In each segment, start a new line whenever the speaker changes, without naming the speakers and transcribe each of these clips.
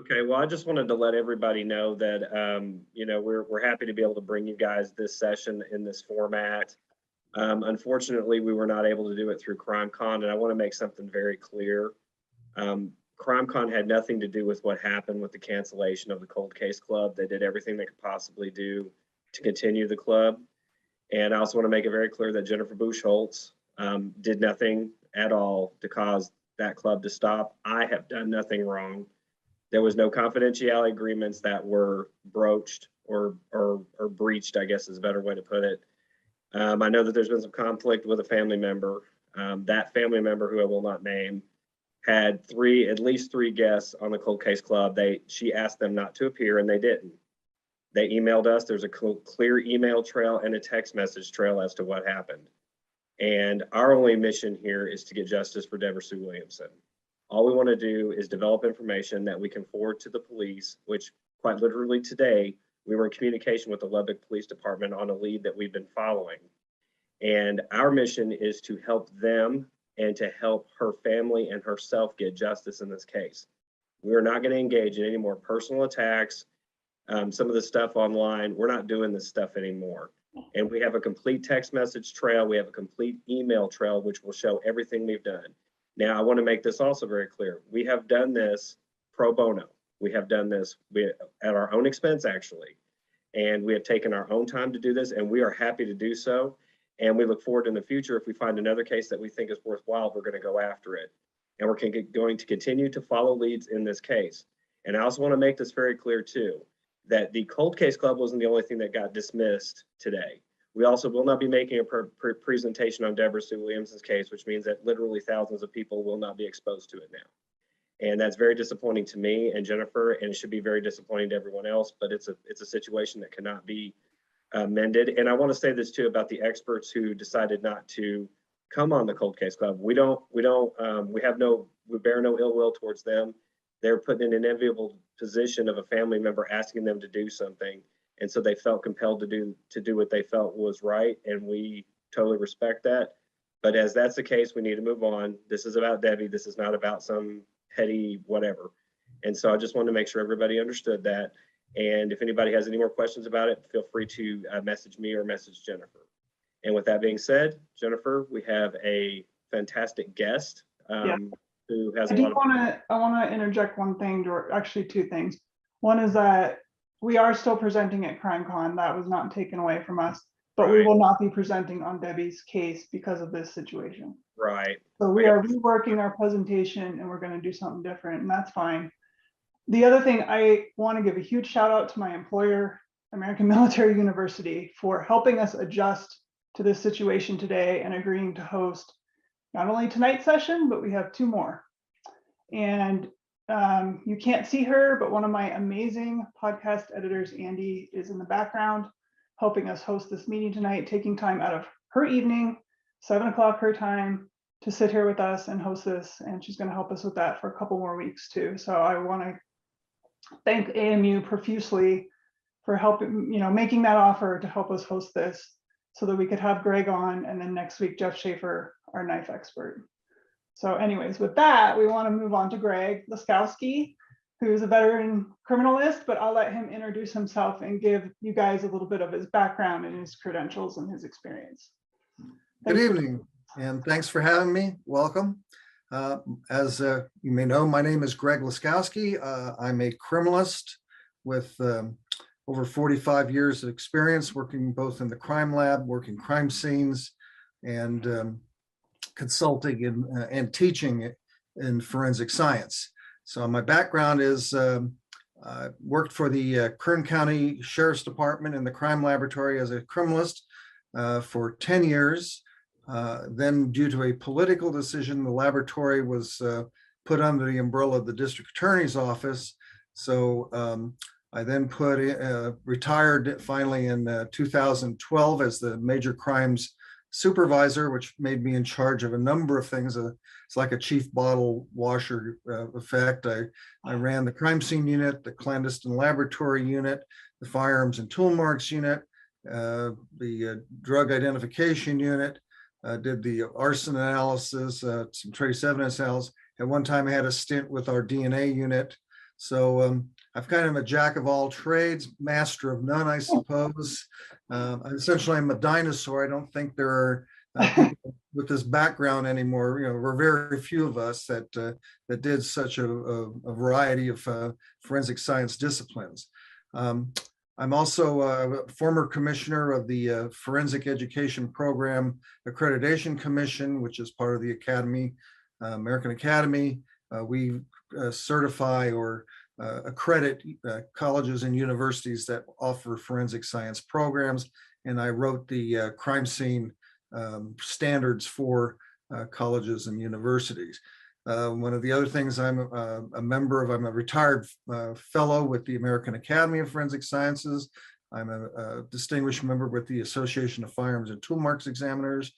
Okay, well, I just wanted to let everybody know that, we're happy to be able to bring you guys this session in this format. Unfortunately, we were not able to do it through CrimeCon, and I want to make something very clear. CrimeCon had nothing to do with what happened with the cancellation of the Cold Case Club. They did everything they could possibly do to continue the club. And I also want to make it very clear that Jennifer Buchholz did nothing at all to cause that club to stop. I have done nothing wrong. There was no confidentiality agreements that were broached or breached, I guess is a better way to put it. I know that there's been some conflict with a family member. That family member, who I will not name, had at least three guests on the Cold Case Club. She asked them not to appear, and they didn't. They emailed us. There's a clear email trail and a text message trail as to what happened. And our only mission here is to get justice for Deborah Sue Williamson. All we want to do is develop information that we can forward to the police, which quite literally today, we were in communication with the Lubbock Police Department on a lead that we've been following. And our mission is to help them and to help her family and herself get justice in this case. We are not going to engage in any more personal attacks. Some of the stuff online, we're not doing this stuff anymore. And we have a complete text message trail. We have a complete email trail, which will show everything we've done. Now, I want to make this also very clear. We have done this pro bono. We have done this at our own expense, actually. And we have taken our own time to do this, and we are happy to do so. And we look forward in the future, if we find another case that we think is worthwhile, we're going to go after it. And we're going to continue to follow leads in this case. And I also want to make this very clear, too, that the Cold Case Club wasn't the only thing that got dismissed today. We also will not be making a presentation on Deborah Sue Williamson's case, which means that literally thousands of people will not be exposed to it now. And that's very disappointing to me and Jennifer, and it should be very disappointing to everyone else, but it's a situation that cannot be mended. And I want to say this too about the experts who decided not to come on the Cold Case Club. We bear no ill will towards them. They're put in an enviable position of a family member asking them to do something. And so they felt compelled to do what they felt was right. And we totally respect that. But as that's the case, we need to move on. This is about Debbie. This is not about some petty whatever. And so I just wanted to make sure everybody understood that. And if anybody has any more questions about it, feel free to message me or message Jennifer. And with that being said, Jennifer, we have a fantastic guest who has a lot of.
I want to interject one thing, actually two things. One is that we are still presenting at CrimeCon. That was not taken away from us, but we will not be presenting on Debbie's case because of this situation.
Right.
So we are reworking our presentation and we're going to do something different, and that's fine. The other thing, I want to give a huge shout out to my employer, American Military University, for helping us adjust to this situation today and agreeing to host not only tonight's session, but we have two more. And you can't see her, but one of my amazing podcast editors, Andy, is in the background helping us host this meeting tonight, taking time out of her evening, 7 o'clock her time, to sit here with us and host this. And she's going to help us with that for a couple more weeks too. So I want to thank AMU profusely for helping, making that offer to help us host this so that we could have Greg on, and then next week, Jeff Schaefer, our knife expert. So anyways, with that, we want to move on to Greg Laskowski, who's a veteran criminalist, but I'll let him introduce himself and give you guys a little bit of his background and his credentials and his experience.
Good evening, and thanks for having me. Welcome. As you may know, my name is Greg Laskowski. I'm a criminalist with over 45 years of experience working both in the crime lab, working crime scenes, and consulting and teaching in forensic science. So my background is I worked for the Kern County Sheriff's Department in the crime laboratory as a criminalist for 10 years. Then due to a political decision, the laboratory was put under the umbrella of the district attorney's office. So I then retired finally in 2012 as the major crimes supervisor, which made me in charge of a number of things. It's like a chief bottle washer effect. I ran the crime scene unit, the clandestine laboratory unit, the firearms and tool marks unit, the drug identification unit, did the arson analysis, some trace evidence analysis. At one time I had a stint with our DNA unit. So I've kind of a jack of all trades, master of none, I suppose. Essentially, I'm a dinosaur. I don't think there are people with this background anymore. You know, we're very few of us that did such a variety of forensic science disciplines. I'm also a former commissioner of the Forensic Education Program Accreditation Commission, which is part of the Academy, American Academy. We certify or accredit colleges and universities that offer forensic science programs. And I wrote the crime scene standards for colleges and universities. One of the other things I'm a member of, I'm a retired fellow with the American Academy of Forensic Sciences. I'm a distinguished member with the Association of Firearms and Tool Marks Examiners.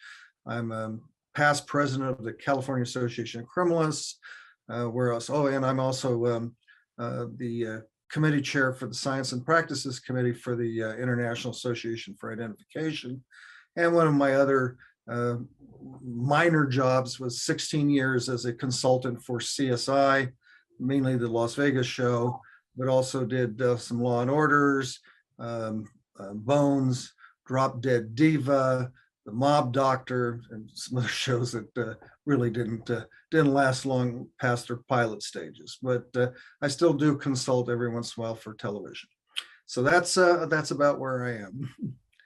I'm a past president of the California Association of Criminalists. Where else? Oh, and I'm also the committee chair for the Science and Practices Committee for the International Association for Identification. And one of my other minor jobs was 16 years as a consultant for CSI, mainly the Las Vegas show, but also did some Law and Orders, Bones, Drop Dead Diva, The Mob Doctor, and some other shows that really didn't last long past their pilot stages. But I still do consult every once in a while for television. So that's about where I am.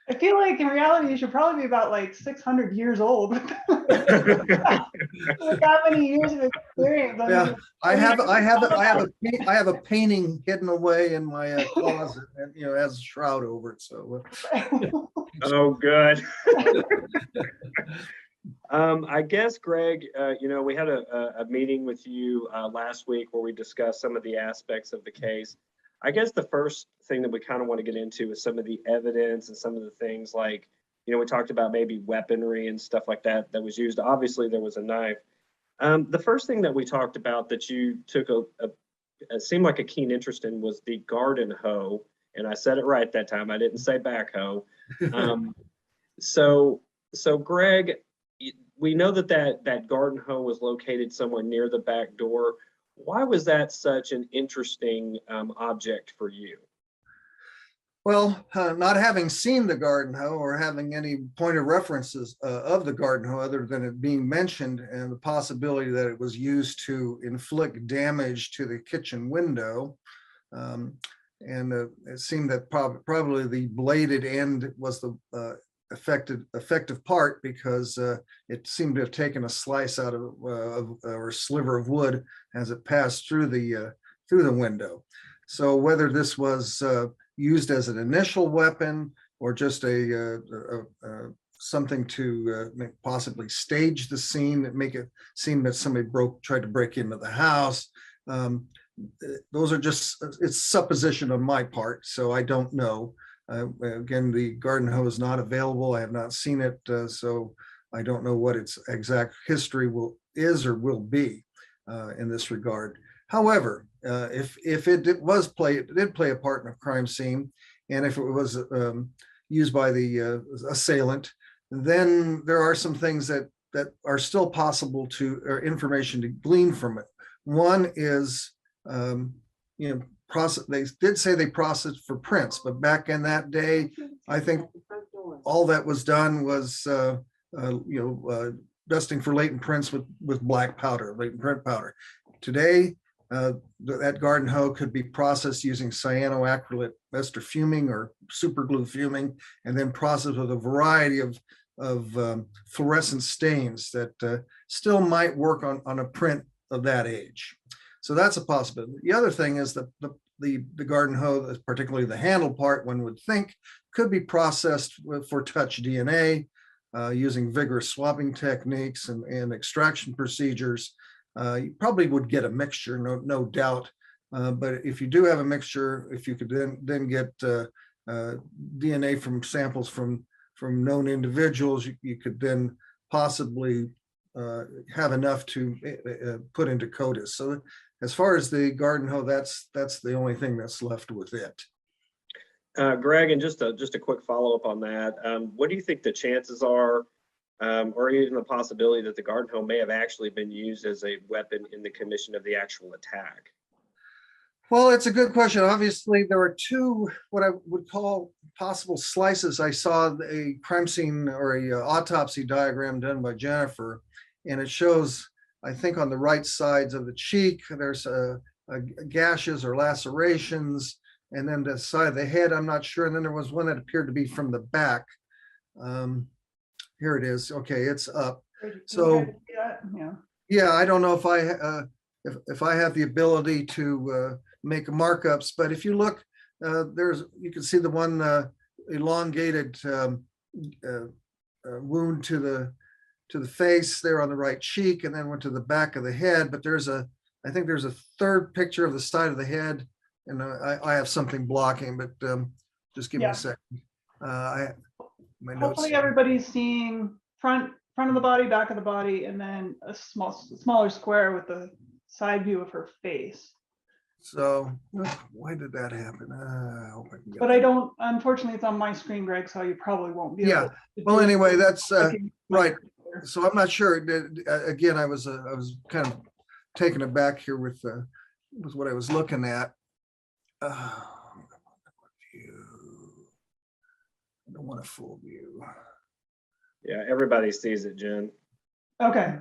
I feel like in reality, you should probably be about like 600 years old with that many years of experience.
Yeah, I have a painting hidden away in my closet, and has a shroud over it. So.
Oh, good. I guess, Greg, we had a meeting with you last week where we discussed some of the aspects of the case. I guess the first thing that we kind of want to get into is some of the evidence and some of the things like, we talked about maybe weaponry and stuff like that was used. Obviously, there was a knife. The first thing that we talked about that you took it seemed like a keen interest in was the garden hoe. And I said it right that time. I didn't say backhoe. So Greg, we know that garden hoe was located somewhere near the back door. Why was that such an interesting object for you?
Well, not having seen the garden hoe or having any point of references of the garden hoe other than it being mentioned and the possibility that it was used to inflict damage to the kitchen window. And it seemed that probably the bladed end was the effective part because it seemed to have taken a slice out of or a sliver of wood as it passed through the window. So whether this was used as an initial weapon or just something to possibly stage the scene and make it seem that somebody tried to break into the house, those are it's supposition on my part, so I don't know. Again, the garden hoe is not available. I have not seen it, so I don't know what its exact history is or will be in this regard. However, if it did play a part in a crime scene, and if it was used by the assailant, then there are some things that are still possible or information to glean from it. One is, they did say they processed for prints, but back in that day, I think all that was done was, dusting for latent prints with black powder, latent print powder. Today, that garden hoe could be processed using cyanoacrylate ester fuming or super glue fuming, and then processed with a variety of fluorescent stains that still might work on a print of that age. So that's a possibility. The other thing is that the garden hoe, particularly the handle part, one would think could be processed for touch DNA using vigorous swabbing techniques and extraction procedures. You probably would get a mixture, no doubt. But if you do have a mixture, if you could then get DNA from samples from known individuals, you could then possibly have enough to put into CODIS. So as far as the garden hoe, that's the only thing that's left with it.
Greg, and just a quick follow-up on that. What do you think the chances are, or even the possibility that the garden hoe may have actually been used as a weapon in the commission of the actual attack?
Well, it's a good question. Obviously, there are two, what I would call possible slices. I saw a crime scene or a autopsy diagram done by Jennifer, and it shows, I think on the right sides of the cheek, there's gashes or lacerations, and then the side of the head, I'm not sure. And then there was one that appeared to be from the back. Here it is. Okay, it's up. So, yeah, I don't know if if I have the ability to make markups, but if you look, you can see the one elongated wound to the face there on the right cheek, and then went to the back of the head. But I think there's a third picture of the side of the head, and I have something blocking, but just give me a second. My notes.
Hopefully everybody's seeing front of the body, back of the body, and then a smaller square with the side view of her face.
So why did that happen? I hope I can get
But I don't, unfortunately, it's on my screen, Greg, so you probably won't be able to
well,
do it.
anyway, that's right.
Computer.
So I'm not sure. Again, I was kind of taken aback here with what I was looking at. I don't want a full view.
Yeah, everybody sees it, Jen.
Okay.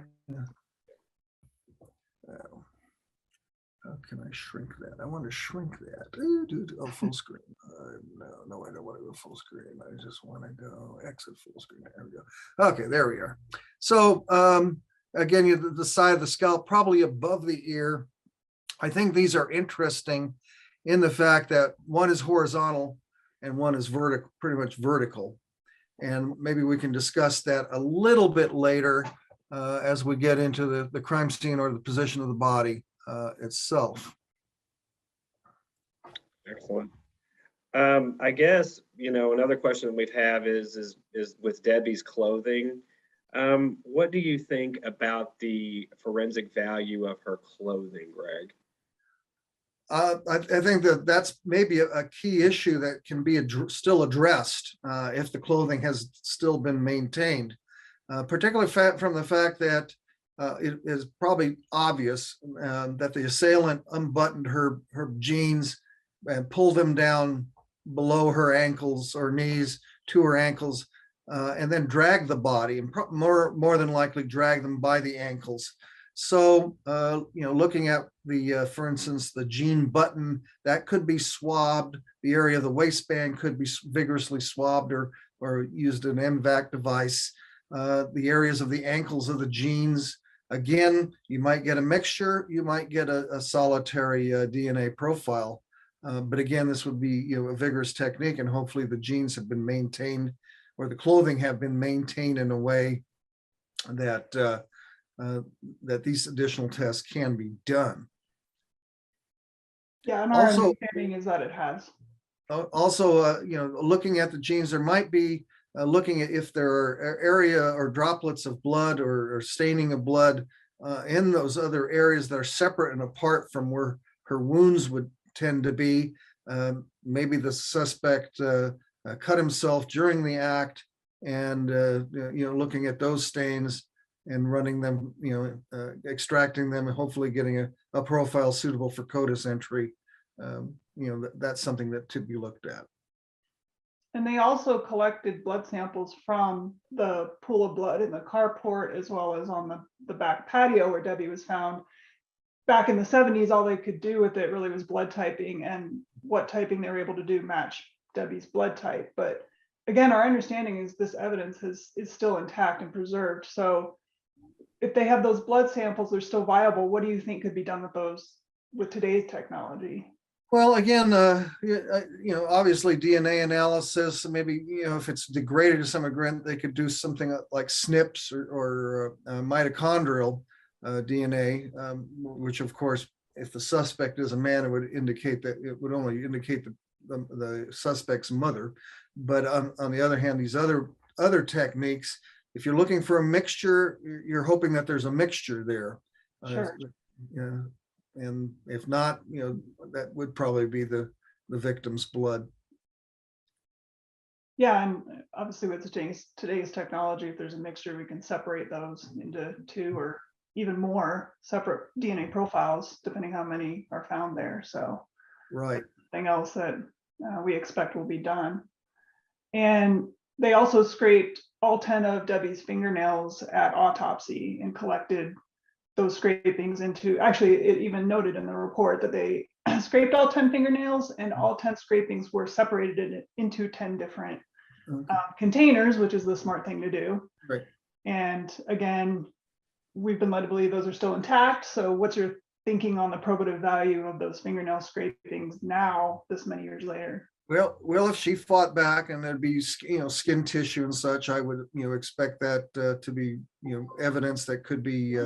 How can I shrink that? I want to shrink that. Oh, full screen. No, I don't want to go full screen. I just want to go exit full screen. There we go. Okay, there we are. So again, the side of the scalp, probably above the ear. I think these are interesting in the fact that one is horizontal and one is vertical, pretty much vertical. And maybe we can discuss that a little bit later as we get into the crime scene or the position of the body itself.
Excellent. I guess, another question we have is with Debbie's clothing. What do you think about the forensic value of her clothing, Greg?
I think that's maybe a key issue that can be still addressed if the clothing has still been maintained, particularly from the fact that it is probably obvious that the assailant unbuttoned her jeans and pulled them down below her ankles or knees to her ankles, and then dragged the body, and more than likely dragged them by the ankles. So, looking at for instance, the jean button, that could be swabbed. The area of the waistband could be vigorously swabbed or used an MVAC device. The areas of the ankles of the jeans, again, you might get a mixture, you might get a solitary DNA profile. But again, this would be a vigorous technique, and hopefully the jeans have been maintained, or the clothing have been maintained in a way that that these additional tests can be done.
Yeah, and our understanding is that it has.
Also, looking at the jeans, there might be looking at if there are area or droplets of blood or staining of blood in those other areas that are separate and apart from where her wounds would tend to be. Maybe the suspect cut himself during the act, and looking at those stains and running them, extracting them, and hopefully getting a profile suitable for CODIS entry. That's something that to be looked at.
And they also collected blood samples from the pool of blood in the carport, as well as on the back patio where Debbie was found. Back in the 70s, all they could do with it really was blood typing, and what typing they were able to do matched Debbie's blood type. But again, our understanding is this evidence is still intact and preserved. So if they have those blood samples, they're still viable. What do you think could be done with those with today's technology?
Well, again, obviously DNA analysis, maybe, if it's degraded to some degree, they could do something like SNPs or mitochondrial DNA, which of course, if the suspect is a man, it would indicate that it would only indicate the suspect's mother. But on the other hand, these other techniques, if you're looking for a mixture, you're hoping that there's a mixture there.
Sure.
And if not, that would probably be the victim's blood.
Yeah, and obviously with today's technology, if there's a mixture, we can separate those into 2 or even more separate DNA profiles, depending how many are found there. So
Right.
Everything else that we expect will be done. And they also scraped all 10 of Debbie's fingernails at autopsy and collected those scrapings into, actually, it even noted in the report that they scraped all 10 fingernails, and all 10 scrapings were separated into 10 different containers, which is the smart thing to do.
Right.
And again, we've been led to believe those are still intact. So what's your thinking on the probative value of those fingernail scrapings now, this many years later?
Well, if she fought back and there'd be, skin tissue and such, I would, expect that to be, evidence that could be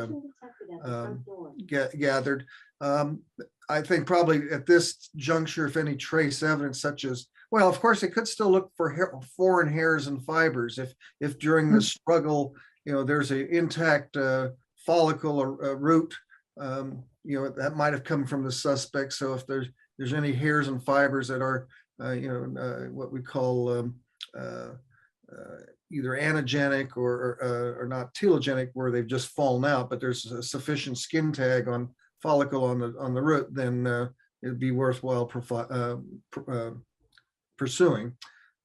gathered. I think probably at this juncture, if any trace evidence such as, well, of course, it could still look for foreign hairs and fibers. If during the struggle, there's a intact follicle or root, that might have come from the suspect. So if there's any hairs and fibers that are what we call either anagenic or not telogenic, where they've just fallen out, but there's a sufficient skin tag on follicle on the root, then it'd be worthwhile pursuing.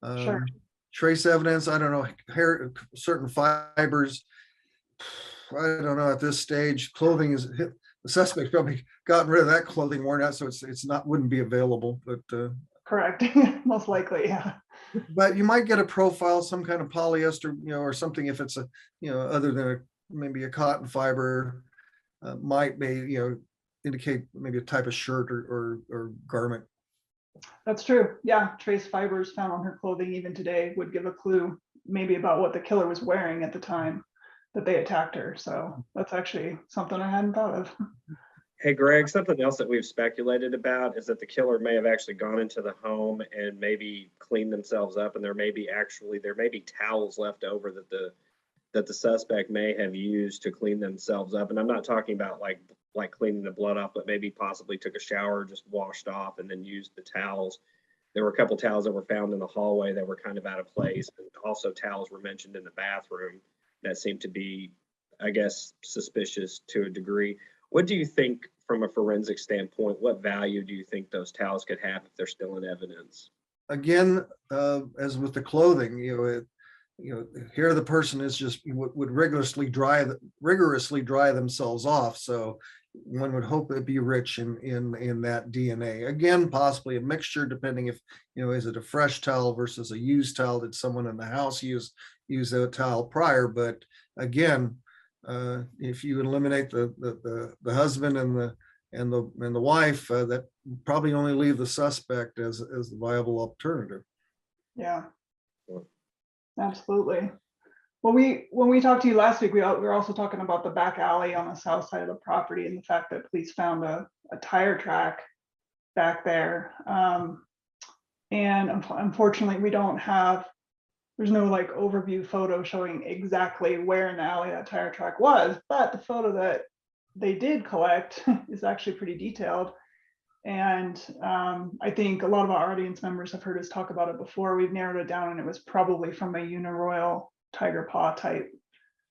Sure.
Trace evidence, I don't know, hair, certain fibers, I don't know at this stage. Clothing is, the suspect's probably gotten rid of that clothing, worn out, so it's not, wouldn't be available, but
Correct. Most likely, yeah.
but you might get a profile, some kind of polyester, or something, if it's a, other than maybe a cotton fiber, might be, indicate maybe a type of shirt or garment.
That's true. Yeah, trace fibers found on her clothing even today would give a clue maybe about what the killer was wearing at the time that they attacked her. So that's actually something I hadn't thought of.
Hey, Greg, something else that we've speculated about is that the killer may have actually gone into the home and maybe cleaned themselves up, and there may be towels left over that the suspect may have used to clean themselves up. And I'm not talking about like cleaning the blood off, but maybe possibly took a shower, just washed off, and then used the towels. There were a couple towels that were found in the hallway that were kind of out of place, and also towels were mentioned in the bathroom that seemed to be, I guess, suspicious to a degree. What do you think, from a forensic standpoint, what value do you think those towels could have if they're still in evidence?
Again, as with the clothing, here the person is just would rigorously dry themselves off. So one would hope it'd be rich in that DNA. Again, possibly a mixture, depending if, is it a fresh towel versus a used towel? Did someone in the house use a towel prior? But again, if you eliminate the husband and the wife, that probably only leave the suspect as the viable alternative.
Yeah, absolutely. Well, when we talked to you last week, we were also talking about the back alley on the south side of the property and the fact that police found a tire track back there. And unfortunately, there's no like overview photo showing exactly where in the alley that tire track was, but the photo that they did collect is actually pretty detailed. And I think a lot of our audience members have heard us talk about it before. We've narrowed it down, and it was probably from a Uniroyal Tiger Paw type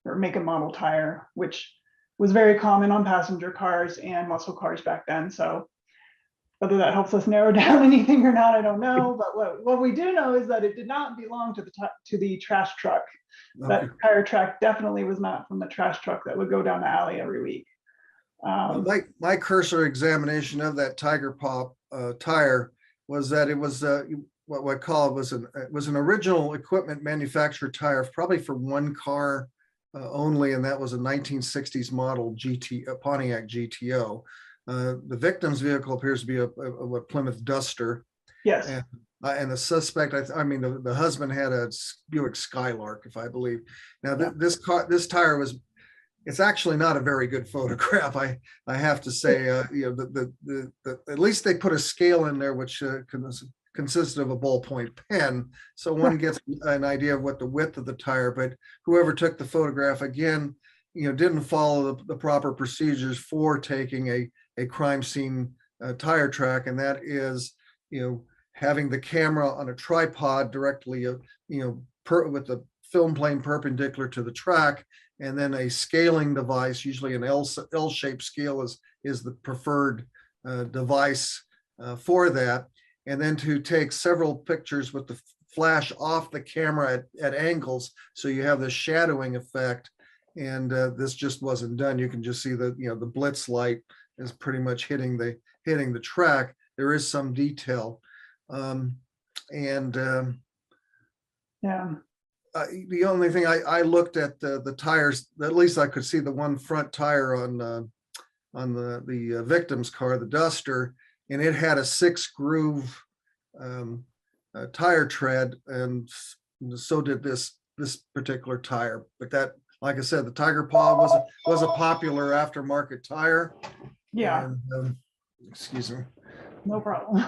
or make and model tire, which was very common on passenger cars and muscle cars back then. So whether that helps us narrow down anything or not, I don't know. But what we do know is that it did not belong to the trash truck.
Okay.
That tire track definitely was not from the trash truck that would go down the alley every week.
My cursory examination of that Tiger Paw tire was that it was what I call it was an original equipment manufacturer tire, probably for one car only, and that was a 1960s model Pontiac GTO. The victim's vehicle appears to be a Plymouth Duster.
Yes.
And the suspect, the husband had a Buick Skylark, if I believe. Now this tire was. It's actually not a very good photograph, I have to say. At least they put a scale in there which consisted of a ballpoint pen, so one gets an idea of what the width of the tire. But whoever took the photograph, again, didn't follow the proper procedures for taking a crime scene tire track, and that is, having the camera on a tripod directly, with the film plane perpendicular to the track, and then a scaling device, usually an L-shaped scale is the preferred device for that, and then to take several pictures with the flash off the camera at angles, so you have the shadowing effect. And this just wasn't done. You can just see the the blitz light is pretty much hitting the track. There is some detail,
Yeah.
the only thing I looked at the tires. At least I could see the one front tire on the victim's car, the Duster, and it had a 6-groove tire tread, and so did this particular tire. But that, like I said, the Tiger Paw was a popular aftermarket tire.
Yeah.
And, excuse me.
No problem.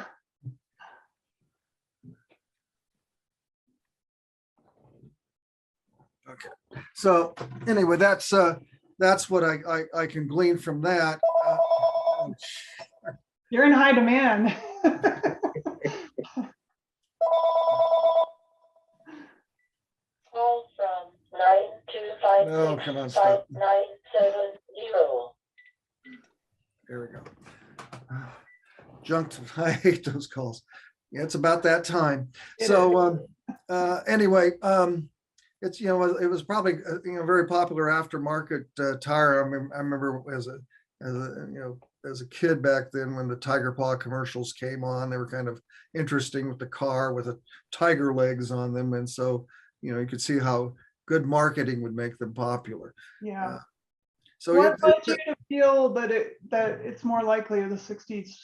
Okay. So anyway, that's what I can glean from that.
You're in high demand.
Call from 9256
No, come on, stop.
5970.
There we go. Junked. I hate those calls. Yeah, it's about that time.
It
So anyway, it's it was probably very popular aftermarket tire. I remember as a kid back then, when the Tiger Paw commercials came on, they were kind of interesting with the car with the tiger legs on them, and so you could see how good marketing would make them popular.
Yeah.
So
What led you to feel that it's more likely the 60s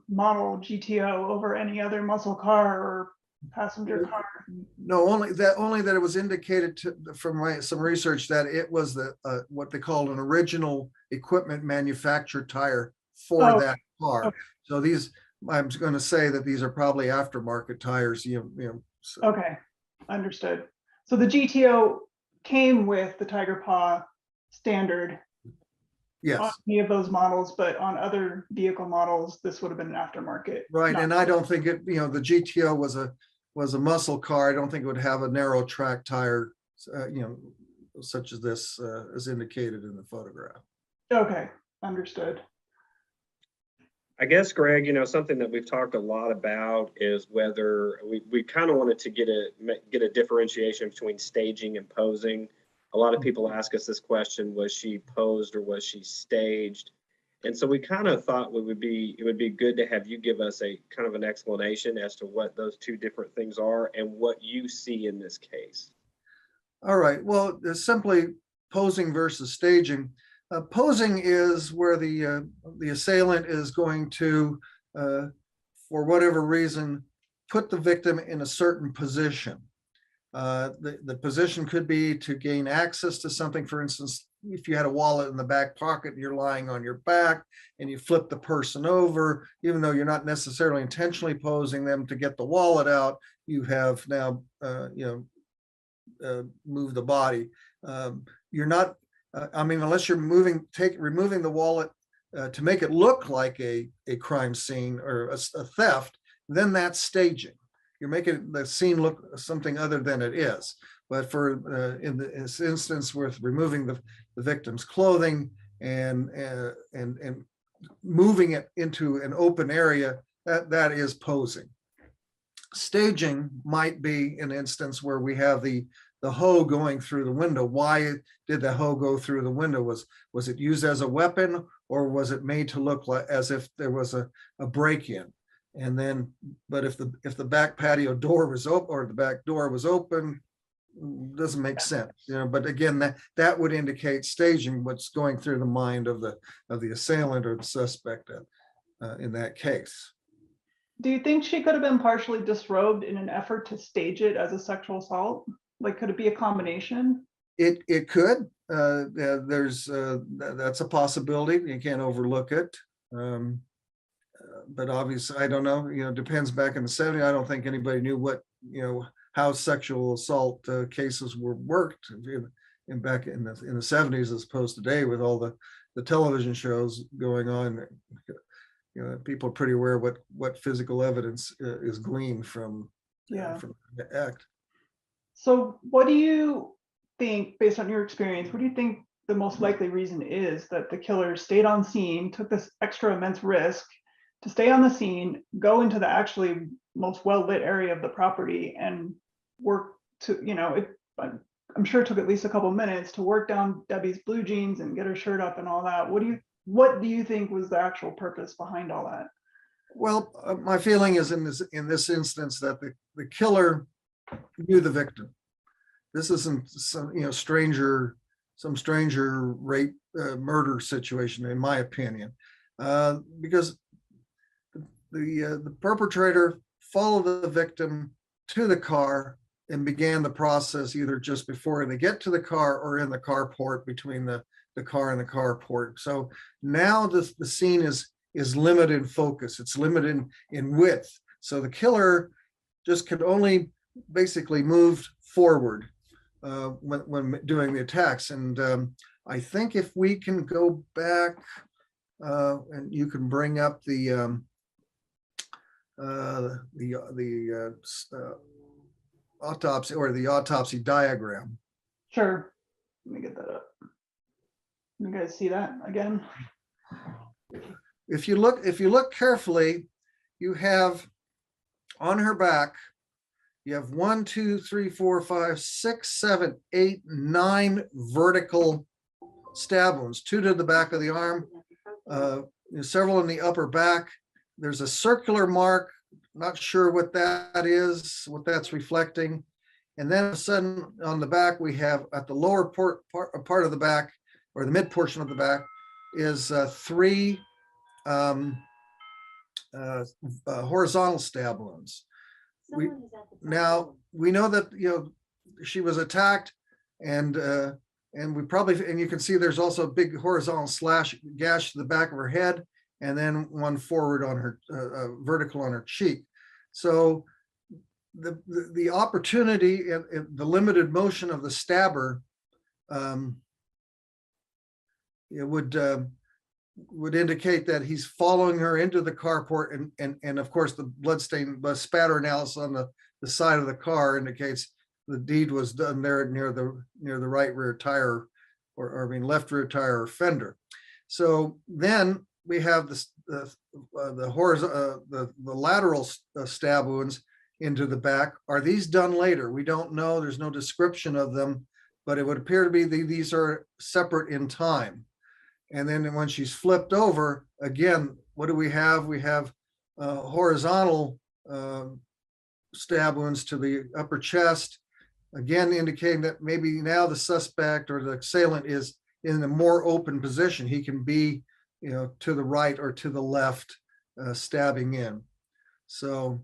model GTO over any other muscle car or passenger car?
No, only that it was indicated from some research that it was the what they called an original equipment manufactured tire for that car.
Okay.
So these, I'm going to say that these are probably aftermarket tires. So.
Okay, understood. So the GTO came with the Tiger Paw standard.
Yes.
On any of those models, but on other vehicle models, this would have been an aftermarket.
Right, and I don't think it. The GTO was a muscle car. I don't think it would have a narrow track tire, such as this is indicated in the photograph.
Okay, understood.
I guess, Greg, something that we've talked a lot about is whether we kind of wanted to get a differentiation between staging and posing. A lot of people ask us this question: was she posed or was she staged? And so we kind of thought it would be good to have you give us a kind of an explanation as to what those two different things are and what you see in this case.
All right. Well, it's simply posing versus staging. Posing is where the assailant is going to, for whatever reason, put the victim in a certain position. The position could be to gain access to something. For instance, if you had a wallet in the back pocket, you're lying on your back and you flip the person over, even though you're not necessarily intentionally posing them to get the wallet out, you have now, moved the body. You're not, unless you're removing the wallet to make it look like a crime scene or a theft, then that's staging. You're making the scene look something other than it is. But for in this instance, with removing the victim's clothing and moving it into an open area, that is posing. Staging might be an instance where we have the hoe going through the window. Why did the hoe go through the window? Was it used as a weapon, or was it made to look like as if there was a break-in? And then, but if the back patio door was open or the back door was open, doesn't make sense, But again, that would indicate staging, what's going through the mind of the assailant or the suspect in that case.
Do you think she could have been partially disrobed in an effort to stage it as a sexual assault? Like, could it be a combination?
It could. There's that's a possibility. You can't overlook it. But obviously, I don't know. Depends. Back in the 70s, I don't think anybody knew what how sexual assault cases were worked back in the 70s, as opposed to today with all the television shows going on. People are pretty aware what physical evidence is gleaned from the act.
So what do you think, based on your experience, what do you think the most likely reason is that the killer stayed on scene, took this extra immense risk, to stay on the scene, go into the actually most well-lit area of the property and work to, I'm sure it took at least a couple minutes to work down Debbie's blue jeans and get her shirt up and all that. What do you think was the actual purpose behind all that?
Well, my feeling is in this instance that the killer knew the victim. This isn't some stranger rape murder situation, in my opinion, because the perpetrator followed the victim to the car and began the process either just before they get to the car or in the carport between the car and the carport. So now the scene is limited in focus. It's limited in width. So the killer just could only basically move forward when doing the attacks. And I think if we can go back and you can bring up the autopsy or the autopsy diagram.
Sure. Let me get that up. You guys see that again?
If you look carefully, you have on her back, you have 1, 2, 3, 4, 5, 6, 7, 8, 9 vertical stab wounds, 2 to the back of the arm, several in the upper back. There's a circular mark, not sure what that is, what that's reflecting. And then all of a sudden on the back, we have at the lower part of the back, or the mid portion of the back, is 3 horizontal stab wounds. Now we know that she was attacked, and we probably, and you can see there's also a big horizontal gash to the back of her head, and then one forward on her vertical on her cheek. So the opportunity and the limited motion of the stabber it would indicate that he's following her into the carport, and of course the bloodstain spatter analysis on the side of the car indicates the deed was done there near the right rear tire, or left rear tire or fender. So then we have the lateral stab wounds into the back. Are these done later? We don't know. There's no description of them, but it would appear to be these are separate in time. And then when she's flipped over, again, what do we have? We have horizontal stab wounds to the upper chest, again indicating that maybe now the suspect or the assailant is in a more open position. He can be, to the right or to the left, stabbing in. So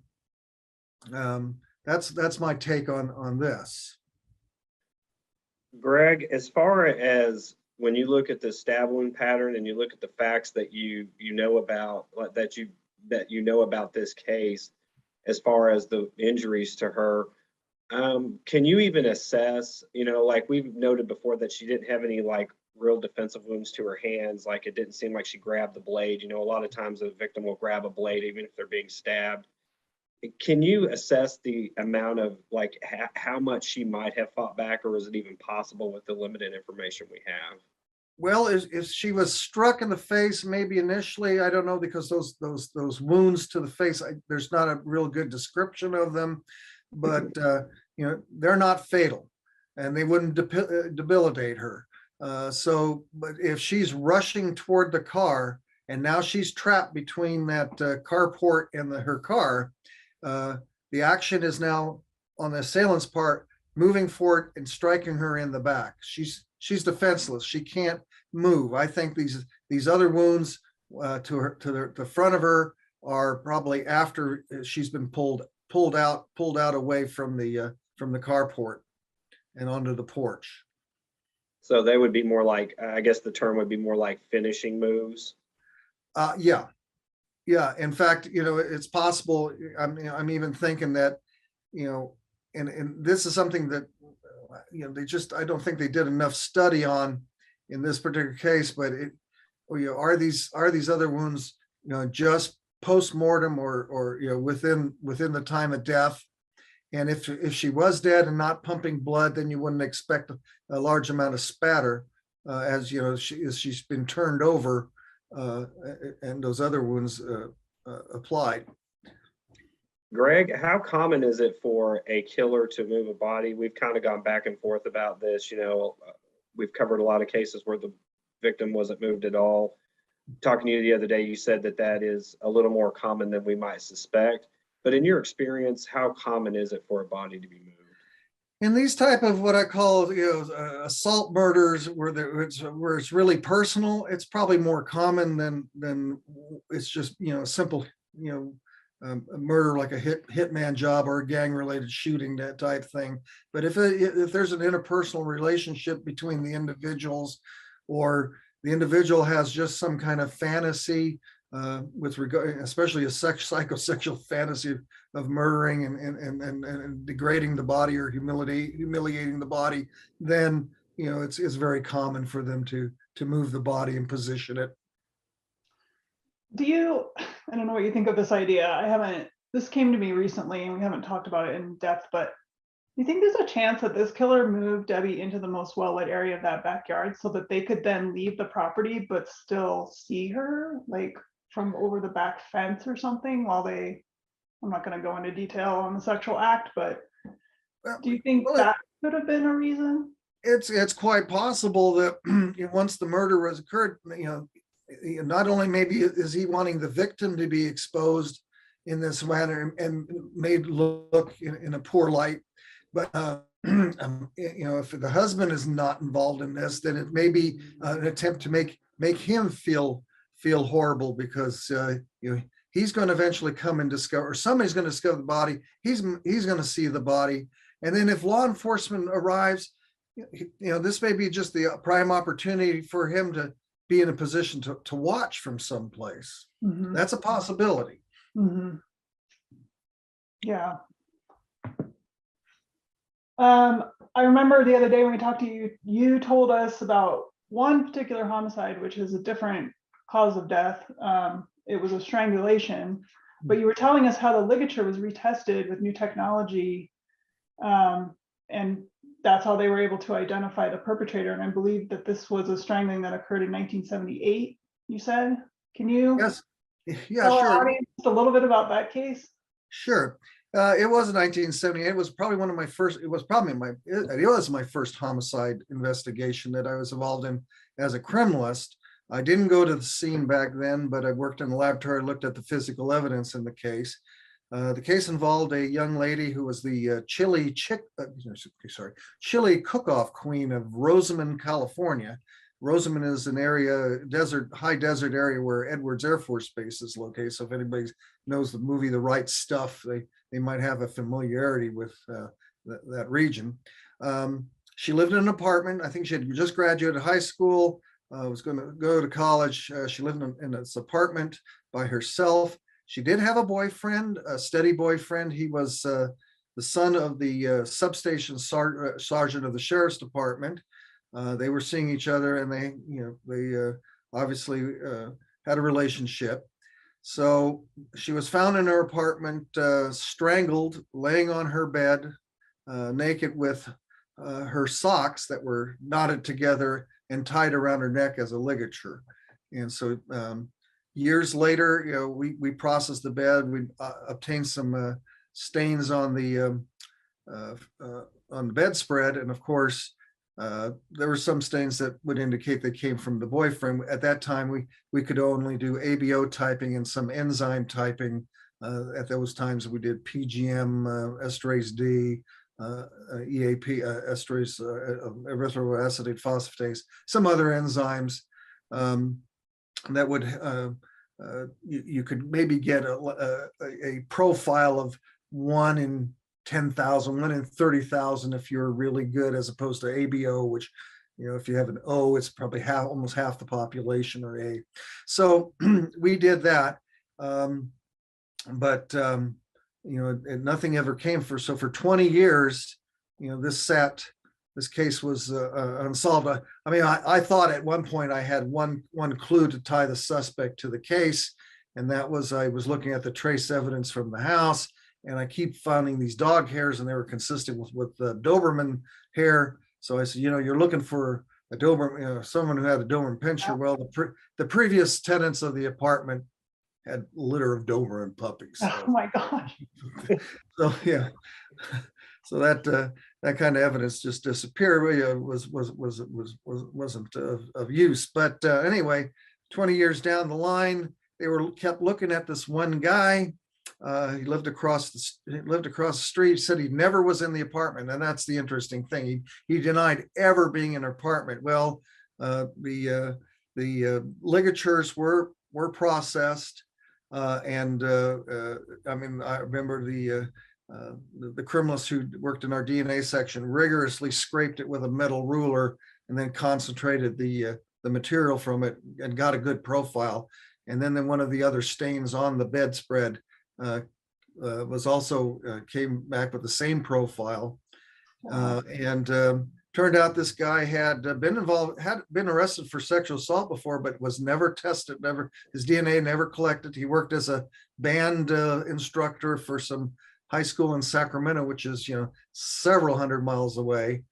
that's my take on this.
Greg, as far as when you look at the stab wound pattern and you look at the facts that you know about, that you know about this case, as far as the injuries to her, can you even assess, like we've noted before, that she didn't have any like real defensive wounds to her hands? Like it didn't seem like she grabbed the blade. A lot of times a victim will grab a blade even if they're being stabbed. Can you assess the amount of like how much she might have fought back, or is it even possible with the limited information we have?
Well, if she was struck in the face, maybe initially, I don't know, because those wounds to the face, there's not a real good description of them, but they're not fatal, and they wouldn't debilitate her. But if she's rushing toward the car, and now she's trapped between that carport and her car, the action is now on the assailant's part, moving forward and striking her in the back. She's defenseless. She can't move. I think these other wounds to the front of her are probably after she's been pulled out away from the carport and onto the porch.
So they would be more like, I guess the term would be more like finishing moves.
Yeah. In fact, it's possible. I'm even thinking that, and this is something that, I don't think they did enough study on in this particular case, but are these other wounds, just post-mortem or within the time of death? And if she was dead and not pumping blood, then you wouldn't expect a large amount of spatter, as she's been turned over, and those other wounds applied.
Greg, how common is it for a killer to move a body? We've kind of gone back and forth about this. We've covered a lot of cases where the victim wasn't moved at all. Talking to you the other day, you said that that is a little more common than we might suspect. But in your experience, how common is it for a body to be moved?
In these type of what I call, assault murders, where it's really personal, it's probably more common than it's just simple a murder like a hitman job or a gang related shooting, that type thing. But if there's an interpersonal relationship between the individuals, or the individual has just some kind of fantasy with regard, especially a psychosexual fantasy of murdering and degrading the body or humiliating the body, then it's very common for them to move the body and position it.
I don't know what you think of this idea. This came to me recently and we haven't talked about it in depth, but do you think there's a chance that this killer moved Debbie into the most well-lit area of that backyard so that they could then leave the property but still see her, like from over the back fence or something, I'm not going to go into detail on the sexual act, but do you think that could have been a reason?
It's quite possible that once the murder was occurred, not only maybe is he wanting the victim to be exposed in this manner and made look in a poor light, but if the husband is not involved in this, then it may be an attempt to make him feel horrible, because he's going to eventually come and discover, or somebody's going to discover the body. He's going to see the body, and then if law enforcement arrives, this may be just the prime opportunity for him to be in a position to watch from someplace. Mm-hmm. That's a possibility.
Mm-hmm. Yeah. I remember the other day when we talked to you, you told us about one particular homicide, which is a different cause of death. It was a strangulation, but you were telling us how the ligature was retested with new technology. And that's how they were able to identify the perpetrator. And I believe that this was a strangling that occurred in 1978, you said. Can you
tell
our audience a little bit about that case?
Sure. It was 1978. It was probably my first homicide investigation that I was involved in as a criminalist. I didn't go to the scene back then, but I worked in the laboratory, looked at the physical evidence in the case. The case involved a young lady who was the chili cook-off queen of Rosamond, California. Rosamond is an high desert area where Edwards Air Force Base is located. So if anybody knows the movie The Right Stuff, they might have a familiarity with that region. She lived in an apartment. I think she had just graduated high school, was going to go to college. She lived in this apartment by herself. She did have a boyfriend, a steady boyfriend. He was the son of the substation sergeant of the sheriff's department. They were seeing each other, and they obviously had a relationship. So she was found in her apartment, strangled, laying on her bed, naked, with her socks that were knotted together and tied around her neck as a ligature. And so years later, we processed the bed. We obtained some stains on the bedspread, and of course, there were some stains that would indicate they came from the boyfriend. At that time, we could only do ABO typing and some enzyme typing. At those times, we did PGM, esterase D, EAP, esterase, erythroacetate phosphatase, some other enzymes that would you could maybe get a profile of 1 in 10,000, 1 in 30,000 if you're really good, as opposed to ABO, which, if you have an O, it's probably almost half the population, or A. So we did that, but nothing ever came so for 20 years, this case was unsolved. I thought at one point I had one clue to tie the suspect to the case, and that was I was looking at the trace evidence from the house, and I keep finding these dog hairs, and they were consistent with the Doberman hair. So I said, you're looking for a Doberman, someone who had a Doberman pinscher. Well, the previous tenants of the apartment had a litter of Doberman puppies.
Oh my gosh.
So yeah, so that kind of evidence just disappeared. Wasn't of use. But anyway, 20 years down the line, they kept looking at this one guy. He lived across the street. Said he never was in the apartment, and that's the interesting thing. He denied ever being in an apartment. Well, the ligatures were processed, and I mean, I remember the criminalist who worked in our DNA section rigorously scraped it with a metal ruler and then concentrated the material from it and got a good profile. And then one of the other stains on the bedspread was also came back with the same profile. And turned out this guy had been arrested for sexual assault before, but was never tested, his DNA never collected. He worked as a band instructor for some high school in Sacramento, which is, several hundred miles away,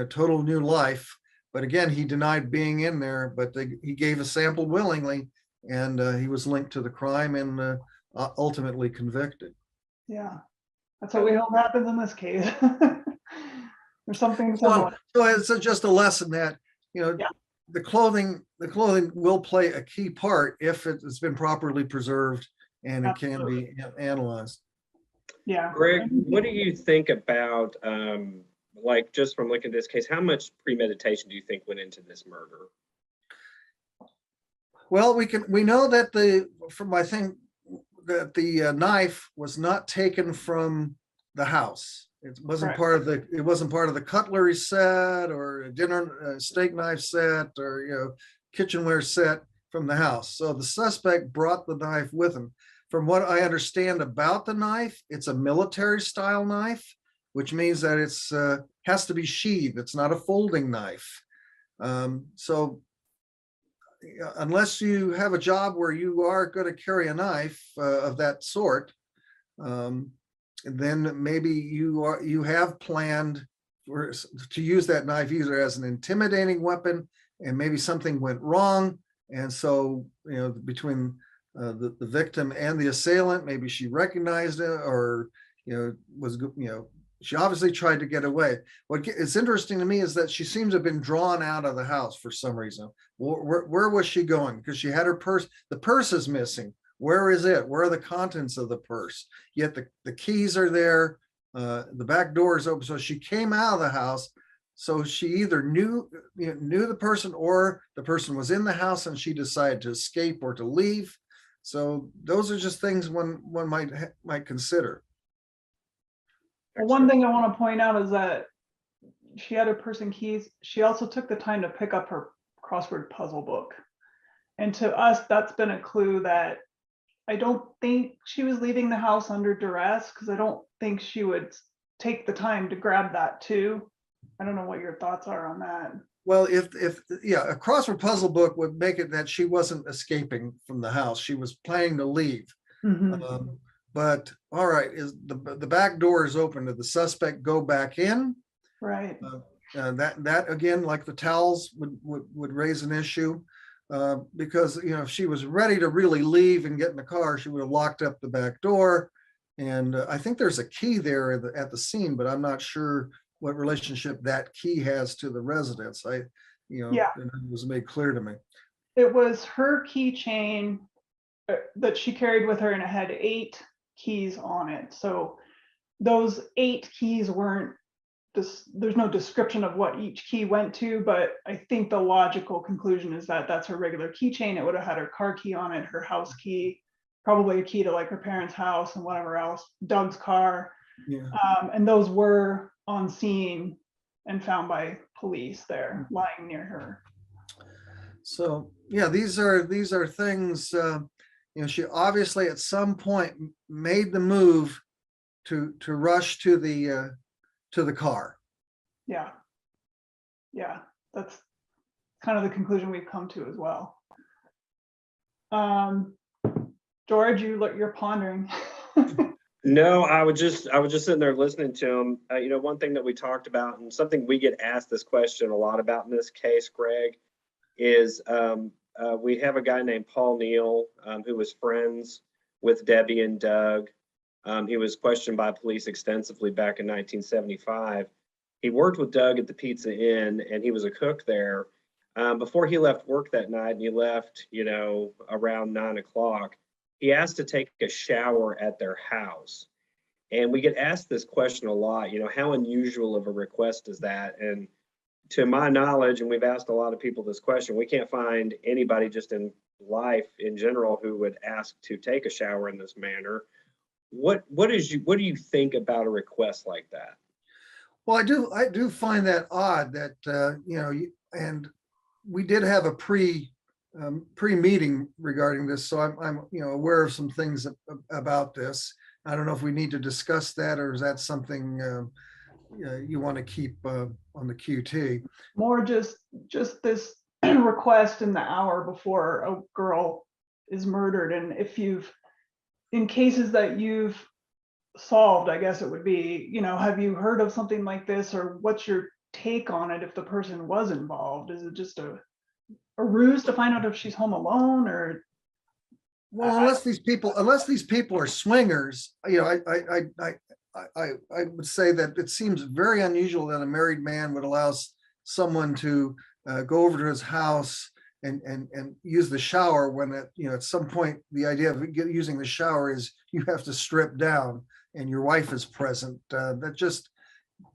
total new life. But again, he denied being in there, but he gave a sample willingly, and he was linked to the crime and ultimately convicted.
Yeah, that's what we hope happens in this case. Or something similar.
So it's just a lesson that,
Yeah.
the clothing will play a key part if it's been properly preserved and it can be analyzed.
Yeah.
Greg, what do you think about, like, just from looking at this case, how much premeditation do you think went into this murder?
Well, we know that the knife was not taken from the house. It wasn't
Correct.
it wasn't part of the cutlery set or a dinner steak knife set or kitchenware set from the house. So the suspect brought the knife with him. From what I understand about the knife, it's a military style knife, which means that it's has to be sheathed. It's not a folding knife. So unless you have a job where you are going to carry a knife of that sort, then maybe you have planned to use that knife either as an intimidating weapon, and maybe something went wrong, and so between the victim and the assailant, maybe she recognized it, or she obviously tried to get away. What is interesting to me is that she seems to have been drawn out of the house for some reason. Where was she going? Because she had her purse. The purse is missing. Where is it? Where are the contents of the purse? Yet the keys are there. The back door is open. So she came out of the house. So she either knew the person, or the person was in the house and she decided to escape or to leave. So those are just things one might consider.
Well, one thing I want to point out is that she had her purse and keys. She also took the time to pick up her crossword puzzle book. And to us, that's been a clue that I don't think she was leaving the house under duress, because I don't think she would take the time to grab that too. I don't know what your thoughts are on that.
Well, if a crossword puzzle book would make it that she wasn't escaping from the house. She was planning to leave.
Mhm.
But all right, is the back door is open. Did the suspect go back in?
Right.
That again, like the towels would raise an issue, because if she was ready to really leave and get in the car, she would have locked up the back door. And I think there's a key there at the scene, but I'm not sure what relationship that key has to the residence.
Yeah.
It was made clear to me.
It was her keychain that she carried with her, and it had 8 keys on it. So those 8 keys weren't there's no description of what each key went to, but I think the logical conclusion is that that's her regular keychain. It would have had her car key on it, her house key, probably a key to like her parents' house and whatever else, Doug's car.
Yeah.
And those were on scene and found by police there, lying near her.
So yeah, these are things. She obviously at some point made the move to rush to the car.
Yeah. That's kind of the conclusion we've come to as well. George, you're pondering.
No, I was just sitting there listening to him. One thing that we talked about, and something we get asked this question a lot about in this case, Greg, is we have a guy named Paul Neal who was friends with Debbie and Doug. He was questioned by police extensively back in 1975. He worked with Doug at the Pizza Inn, and he was a cook there. Before he left work that night, and he left, around 9 o'clock, he asked to take a shower at their house. And we get asked this question a lot, how unusual of a request is that? And to my knowledge, and we've asked a lot of people this question, we can't find anybody just in life in general who would ask to take a shower in this manner. What do you think about a request like that?
Well, I do find that odd that, and we did have a pre-meeting regarding this, so I'm aware of some things about this. I don't know if we need to discuss that, or is that something you want to keep on the QT?
More just this request in the hour before a girl is murdered, and in cases that you've solved, I guess it would be, have you heard of something like this, or what's your take on it if the person was involved? Is it just a ruse to find out if she's home alone, or?
Well, unless these people are swingers, I would say that it seems very unusual that a married man would allow someone to go over to his house and use the shower when at some point the idea of using the shower is you have to strip down and your wife is present. That just,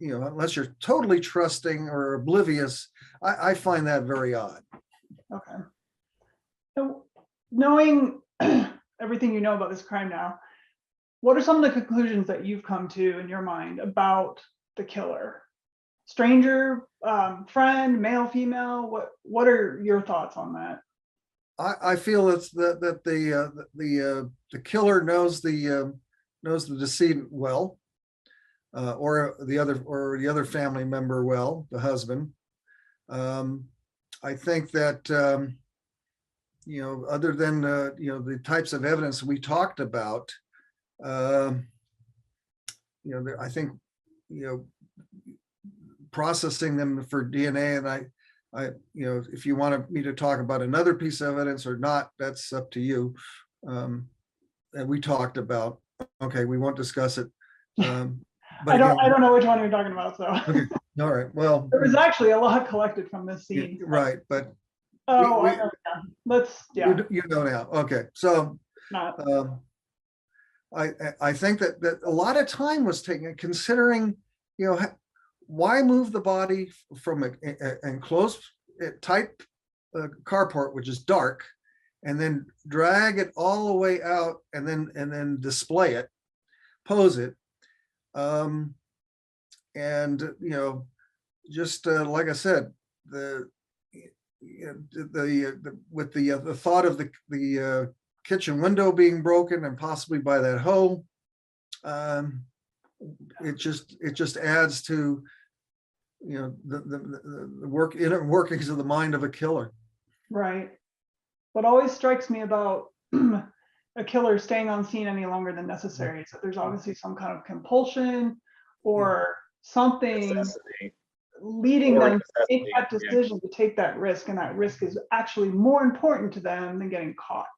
unless you're totally trusting or oblivious, I find that very odd.
Okay. So, knowing everything you know about this crime now, what are some of the conclusions that you've come to in your mind about the killer? Stranger, friend, male, female? What are your thoughts on that?
I feel it's that the killer knows the decedent well, or the other family member well, the husband. I think that other than the types of evidence we talked about, I think processing them for DNA, and I if you wanted me to talk about another piece of evidence or not, that's up to you. And we talked about, okay, we won't discuss it. But
I don't know which one you're talking about, so.
Okay, all right, well.
There was actually a lot collected from this scene.
Right, but.
Oh, I know now. Let's, yeah.
You know now, okay, so.
Not.
I think that a lot of time was taken considering, why move the body from an enclosed tight carport, which is dark, and then drag it all the way out and then display it, pose it. And just like I said, with the thought of the kitchen window being broken and possibly by that hoe, it just adds to the inner workings of the mind of a killer.
Right. What always strikes me about a killer staying on scene any longer than necessary is that there's obviously some kind of compulsion or something
Necessity.
leading
Or
them to make that
necessity,
decision to take that risk, and that risk is actually more important to them than getting caught.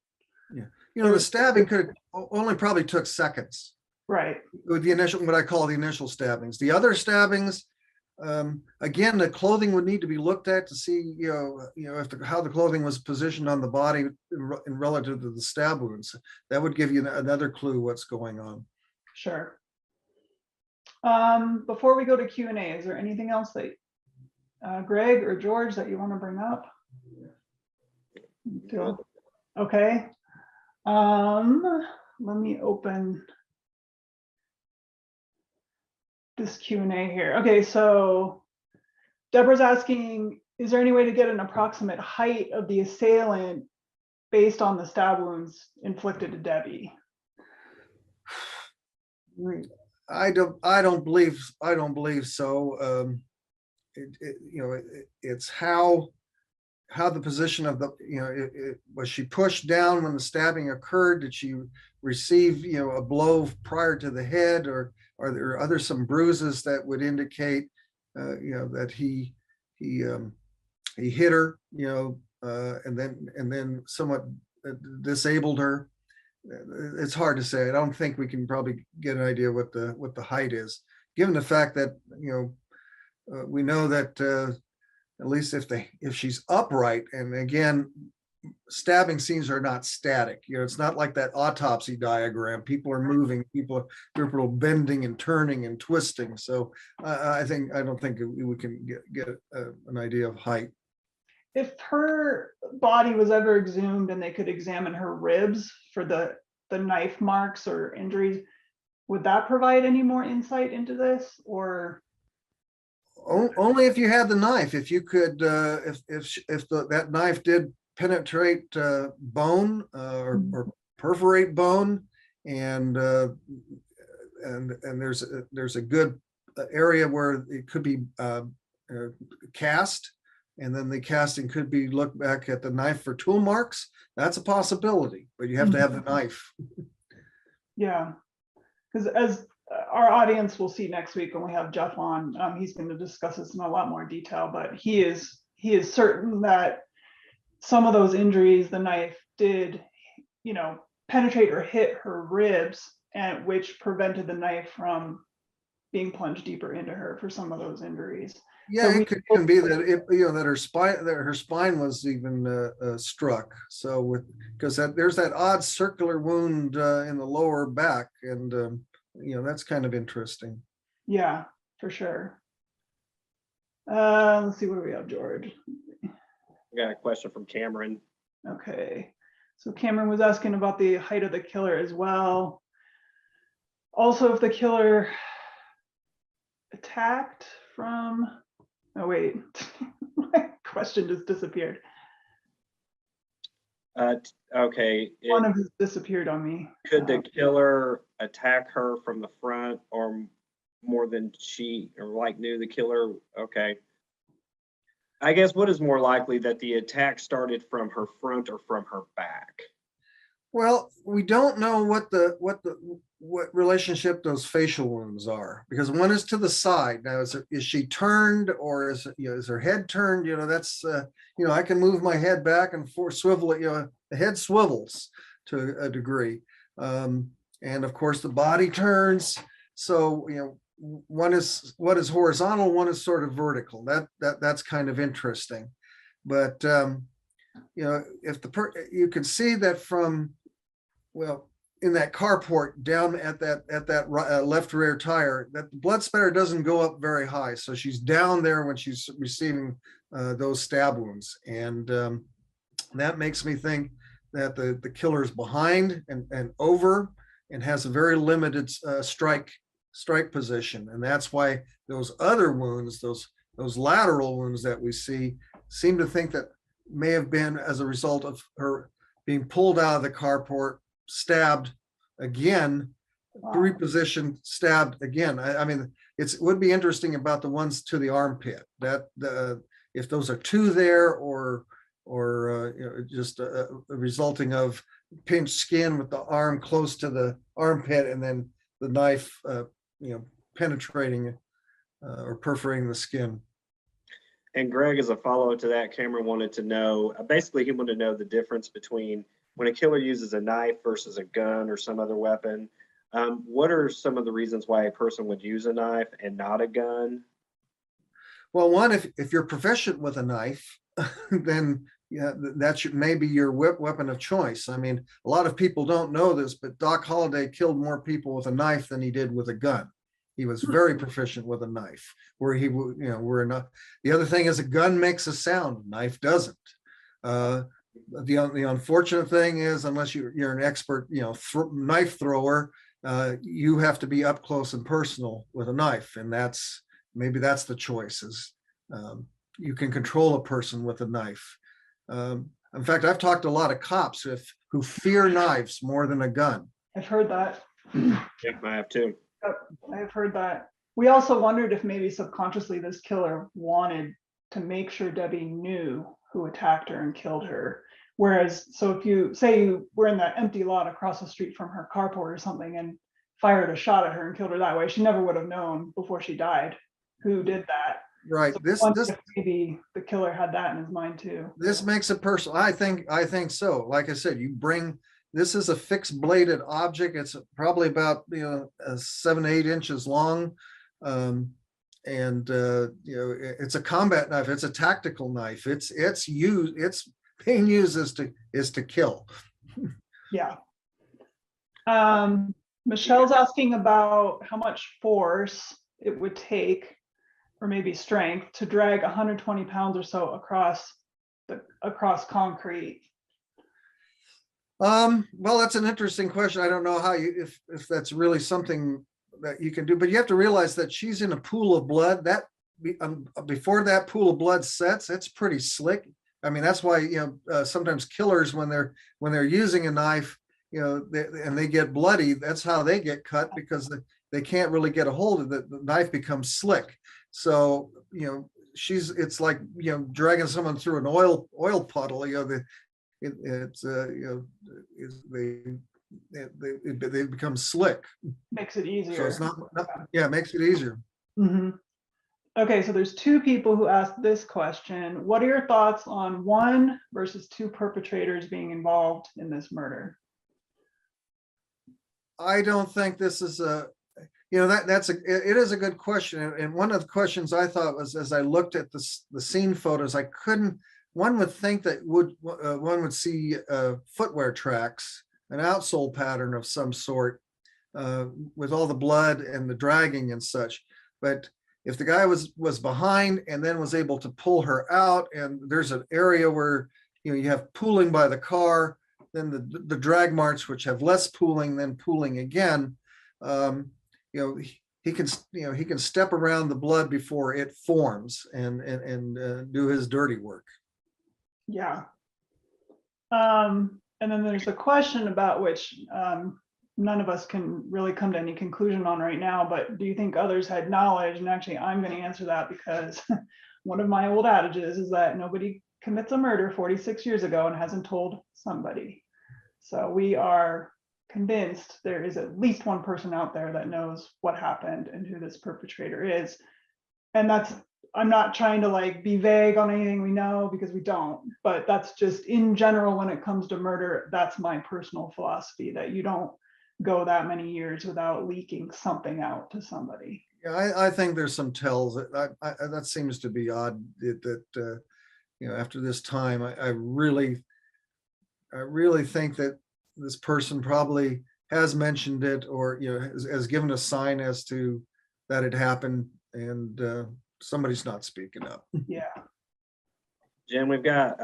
The stabbing only probably took seconds.
Right.
With the initial, what I call the initial stabbings. The other stabbings, again, the clothing would need to be looked at to see, how the clothing was positioned on the body in relative to the stab wounds. That would give you another clue what's going on.
Sure. Before we go to Q&A, is there anything else that Greg or George that you want to bring up? Okay. Let me open this Q&A here. Okay, so Deborah's asking, is there any way to get an approximate height of the assailant based on the stab wounds inflicted to Debbie?
I don't believe so. It's how the position of the, was she pushed down when the stabbing occurred? Did she receive, a blow prior to the head, or are there some bruises that would indicate, that he hit her, and then somewhat disabled her? it's hard to say. I don't think we can probably get an idea what the height is, given the fact that, we know that at least if she's upright, and again, stabbing scenes are not static. It's not like that autopsy diagram. People are moving, people are bending and turning and twisting. So I don't think we can get an idea of height.
If her body was ever exhumed and they could examine her ribs for the knife marks or injuries, would that provide any more insight into this? Or
only if you had the knife. If you could, if that knife did penetrate bone or perforate bone, and there's a good area where it could be cast, and then the casting could be looked back at the knife for tool marks. That's a possibility, but you have to have the knife.
yeah, because as our audience will see next week when we have Jeff on, he's going to discuss this in a lot more detail, but he is certain that some of those injuries, the knife did, penetrate or hit her ribs, and which prevented the knife from being plunged deeper into her for some of those injuries.
Yeah,
So
it could even be that that her spine was even struck. So because there's that odd circular wound in the lower back, and that's kind of interesting.
Yeah, for sure. Let's see where we have George.
I got a question from Cameron.
Okay, so Cameron was asking about the height of the killer as well. Also, if the killer attacked from, oh wait, my question just disappeared.
Okay.
One of his disappeared on me.
Could the killer attack her from the front, or more than she knew the killer? Okay. I guess what is more likely, that the attack started from her front or from her back?
Well, we don't know what relationship those facial wounds are, because one is to the side. Now, is she turned, or is her head turned? That's I can move my head back and forth, swivel it. The head swivels to a degree, and of course the body turns. So one is horizontal, one is sort of vertical. That's kind of interesting, but if you can see that from, in that carport down at that left rear tire, that the blood spatter doesn't go up very high. So she's down there when she's receiving those stab wounds, and that makes me think that the killer is behind and over, and has a very limited strike position, and that's why those other wounds, those lateral wounds that we see, seem to think that may have been as a result of her being pulled out of the carport, stabbed again, repositioned, stabbed again. I mean, it would be interesting about the ones to the armpit, that if those are two there, or just resulting of pinched skin with the arm close to the armpit, and then the knife penetrating or perforating the skin.
And Greg, as a follow-up to that, Cameron wanted to know, basically he wanted to know the difference between when a killer uses a knife versus a gun or some other weapon. What are some of the reasons why a person would use a knife and not a gun?
Well, one, if you're proficient with a knife, then that may be your weapon of choice. I mean, a lot of people don't know this, but Doc Holliday killed more people with a knife than he did with a gun. He was very proficient with a knife, where he would, where not. The other thing is, a gun makes a sound, a knife doesn't. The unfortunate thing is, unless you're an expert, knife thrower, you have to be up close and personal with a knife, and maybe that's the choice. Is you can control a person with a knife. In fact, I've talked to a lot of cops who fear knives more than a gun.
I've heard that.
Yeah, I have too.
I've heard that. We also wondered if maybe subconsciously this killer wanted to make sure Debbie knew who attacked her and killed her. Whereas, so if you say you were in that empty lot across the street from her carport or something and fired a shot at her and killed her that way, she never would have known before she died who did that.
Right.
So maybe the killer had that in his mind too.
This makes it personal. I think so. Like I said, you bring this is a fixed bladed object. It's probably about 7 to 8 inches long. It's a combat knife. It's a tactical knife. It's being used is to kill.
Yeah. Michelle's asking about how much force it would take, or maybe strength, to drag 120 pounds or so across concrete.
Well, that's an interesting question. I don't know how if that's really something that you can do, but you have to realize that she's in a pool of blood. That before that pool of blood sets, it's pretty slick. I mean, that's why sometimes killers, when they're using a knife, and they get bloody, that's how they get cut, because they can't really get a hold of it. The knife becomes slick. So it's like dragging someone through an oil puddle. They become slick.
Makes it easier.
So it's not it makes it easier.
Mm-hmm. Okay, so there's 2 people who asked this question. What are your thoughts on 1 versus 2 perpetrators being involved in this murder?
I don't think this is it is a good question. And one of the questions I thought was, as I looked at the scene photos, one would think that one would see footwear tracks, an outsole pattern of some sort, with all the blood and the dragging and such. But if the guy was behind and then was able to pull her out, and there's an area where you have pooling by the car, then the drag marks, which have less pooling, then pooling again, he can step around the blood before it forms and do his dirty work.
Yeah. And then there's a question about which none of us can really come to any conclusion on right now, but do you think others had knowledge? And actually, I'm going to answer that, because one of my old adages is that nobody commits a murder 46 years ago and hasn't told somebody. So we are convinced there is at least one person out there that knows what happened and who this perpetrator is. And I'm not trying to be vague on anything we know, because we don't, but that's just in general, when it comes to murder, that's my personal philosophy, that you don't go that many years without leaking something out to somebody.
Yeah, I think there's some tells that seems to be odd that after this time, I really think that this person probably has mentioned it, or has given a sign as to that it happened, and somebody's not speaking up.
Yeah.
Jen, we've got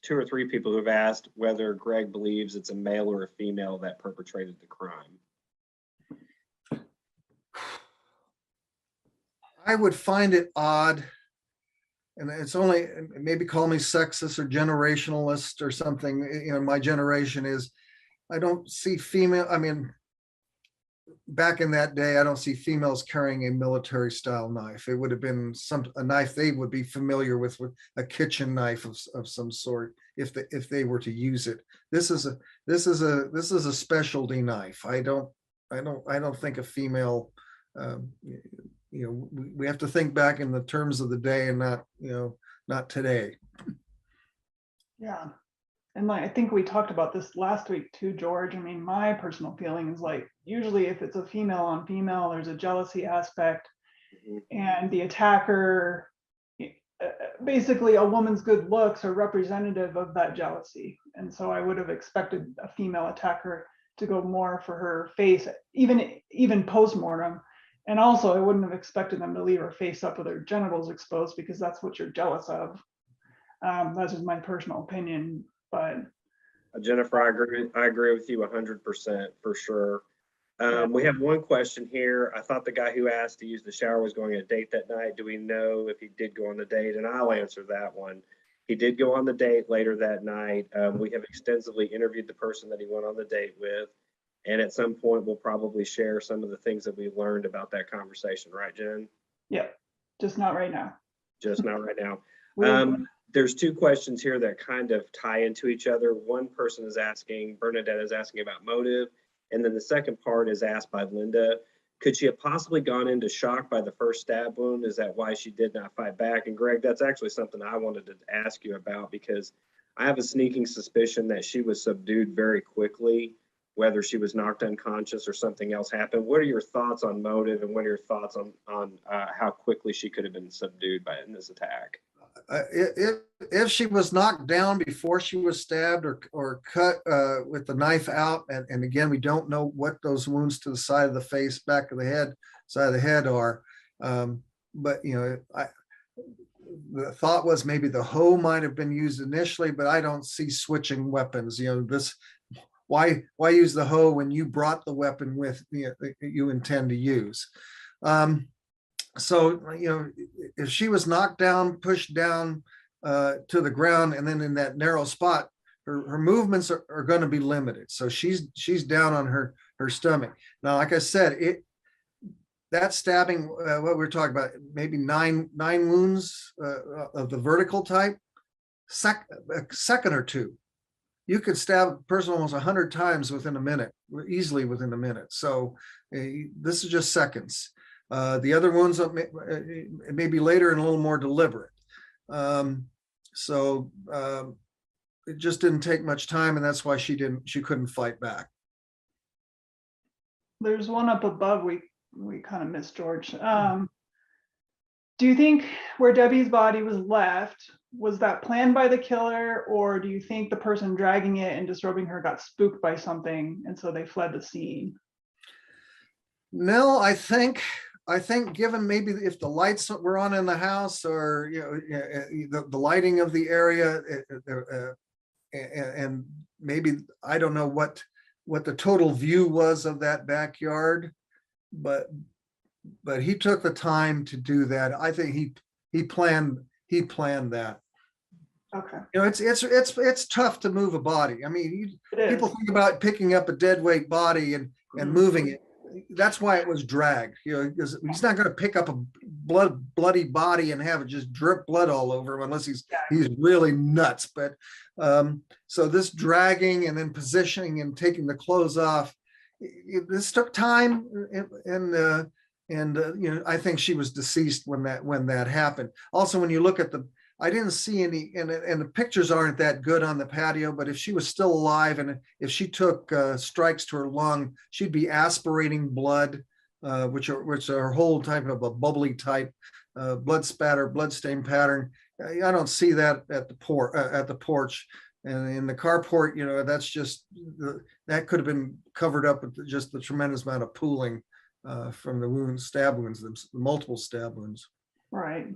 2 or 3 people who've asked whether Greg believes it's a male or a female that perpetrated the crime.
I would find it odd, and it's only, maybe call me sexist or generationalist or something. My generation is, I don't see female. I mean, back in that day, I don't see females carrying a military style knife. It would have been a knife they would be familiar with a kitchen knife of some sort, if they were to use it. This is a specialty knife. I don't think a female. We have to think back in the terms of the day, and not today.
Yeah. And I think we talked about this last week too, George. I mean, my personal feeling is usually if it's a female on female, there's a jealousy aspect, and the attacker, basically a woman's good looks are representative of that jealousy. And so I would have expected a female attacker to go more for her face, even post-mortem. And also I wouldn't have expected them to leave her face up with her genitals exposed, because that's what you're jealous of. That's just my personal opinion. But
Jennifer, I agree with you 100% for sure. We have one question here. I thought the guy who asked to use the shower was going on a date that night. Do we know if he did go on the date? And I'll answer that one. He did go on the date later that night. We have extensively interviewed the person that he went on the date with. And at some point, we'll probably share some of the things that we learned about that conversation. Right, Jen?
Yeah, just not right now.
Just not right now. There's 2 questions here that kind of tie into each other. One person is asking, Bernadette is asking about motive. And then the second part is asked by Linda. Could she have possibly gone into shock by the first stab wound? Is that why she did not fight back? And Greg, that's actually something I wanted to ask you about, because I have a sneaking suspicion that she was subdued very quickly, whether she was knocked unconscious or something else happened. What are your thoughts on motive, and what are your thoughts on how quickly she could have been subdued in this attack?
If she was knocked down before she was stabbed or cut with the knife out, and again, we don't know what those wounds to the side of the face, back of the head, side of the head are. But the thought was maybe the hoe might have been used initially, but I don't see switching weapons. Why use the hoe when you brought the weapon with you intend to use? So, if she was knocked down, pushed down to the ground, and then in that narrow spot, her movements are going to be limited. So she's down on her stomach. Now, like I said, that stabbing, what we're talking about, maybe nine wounds of the vertical type, a second or two. You could stab a person almost 100 times within a minute, easily within a minute. So this is just seconds. The other ones maybe later and a little more deliberate. So it just didn't take much time, and that's why she couldn't fight back.
There's one up above we kind of missed, George. Do you think where Debbie's body was left, was that planned by the killer, or do you think the person dragging it and disrobing her got spooked by something and so they fled the scene?
No, I think given maybe if the lights were on in the house, or the lighting of the area, and maybe I don't know what the total view was of that backyard, but he took the time to do that. I think he planned that.
Okay.
It's tough to move a body. I mean, people think about picking up a dead weight body and moving it. That's why it was dragged, because he's not going to pick up a bloody body and have it just drip blood all over him unless he's really nuts. But so this dragging and then positioning and taking the clothes off, this took time, and I think she was deceased when that happened. Also, when you look at I didn't see any, and the pictures aren't that good on the patio, but if she was still alive and if she took strikes to her lung, she'd be aspirating blood, which are her whole type of a bubbly type blood spatter, blood stain pattern. I don't see that at the porch. And in the carport, that's just, that could have been covered up with just the tremendous amount of pooling from the stab wounds, the multiple stab wounds.
Right.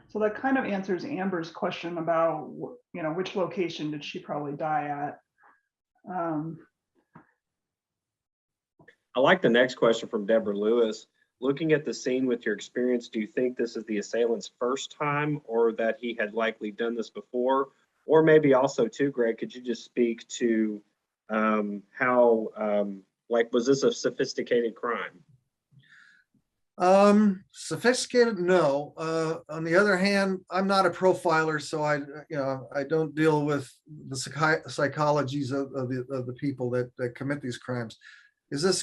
So that kind of answers Amber's question about, which location did she probably die at?
I like the next question from Deborah Lewis. Looking at the scene with your experience, do you think this is the assailant's first time, or that he had likely done this before? Or maybe also too, Greg, could you just speak to how, was this a sophisticated crime?
Sophisticated, no. On the other hand, I'm not a profiler, so I don't deal with the psychologies of the people that commit these crimes.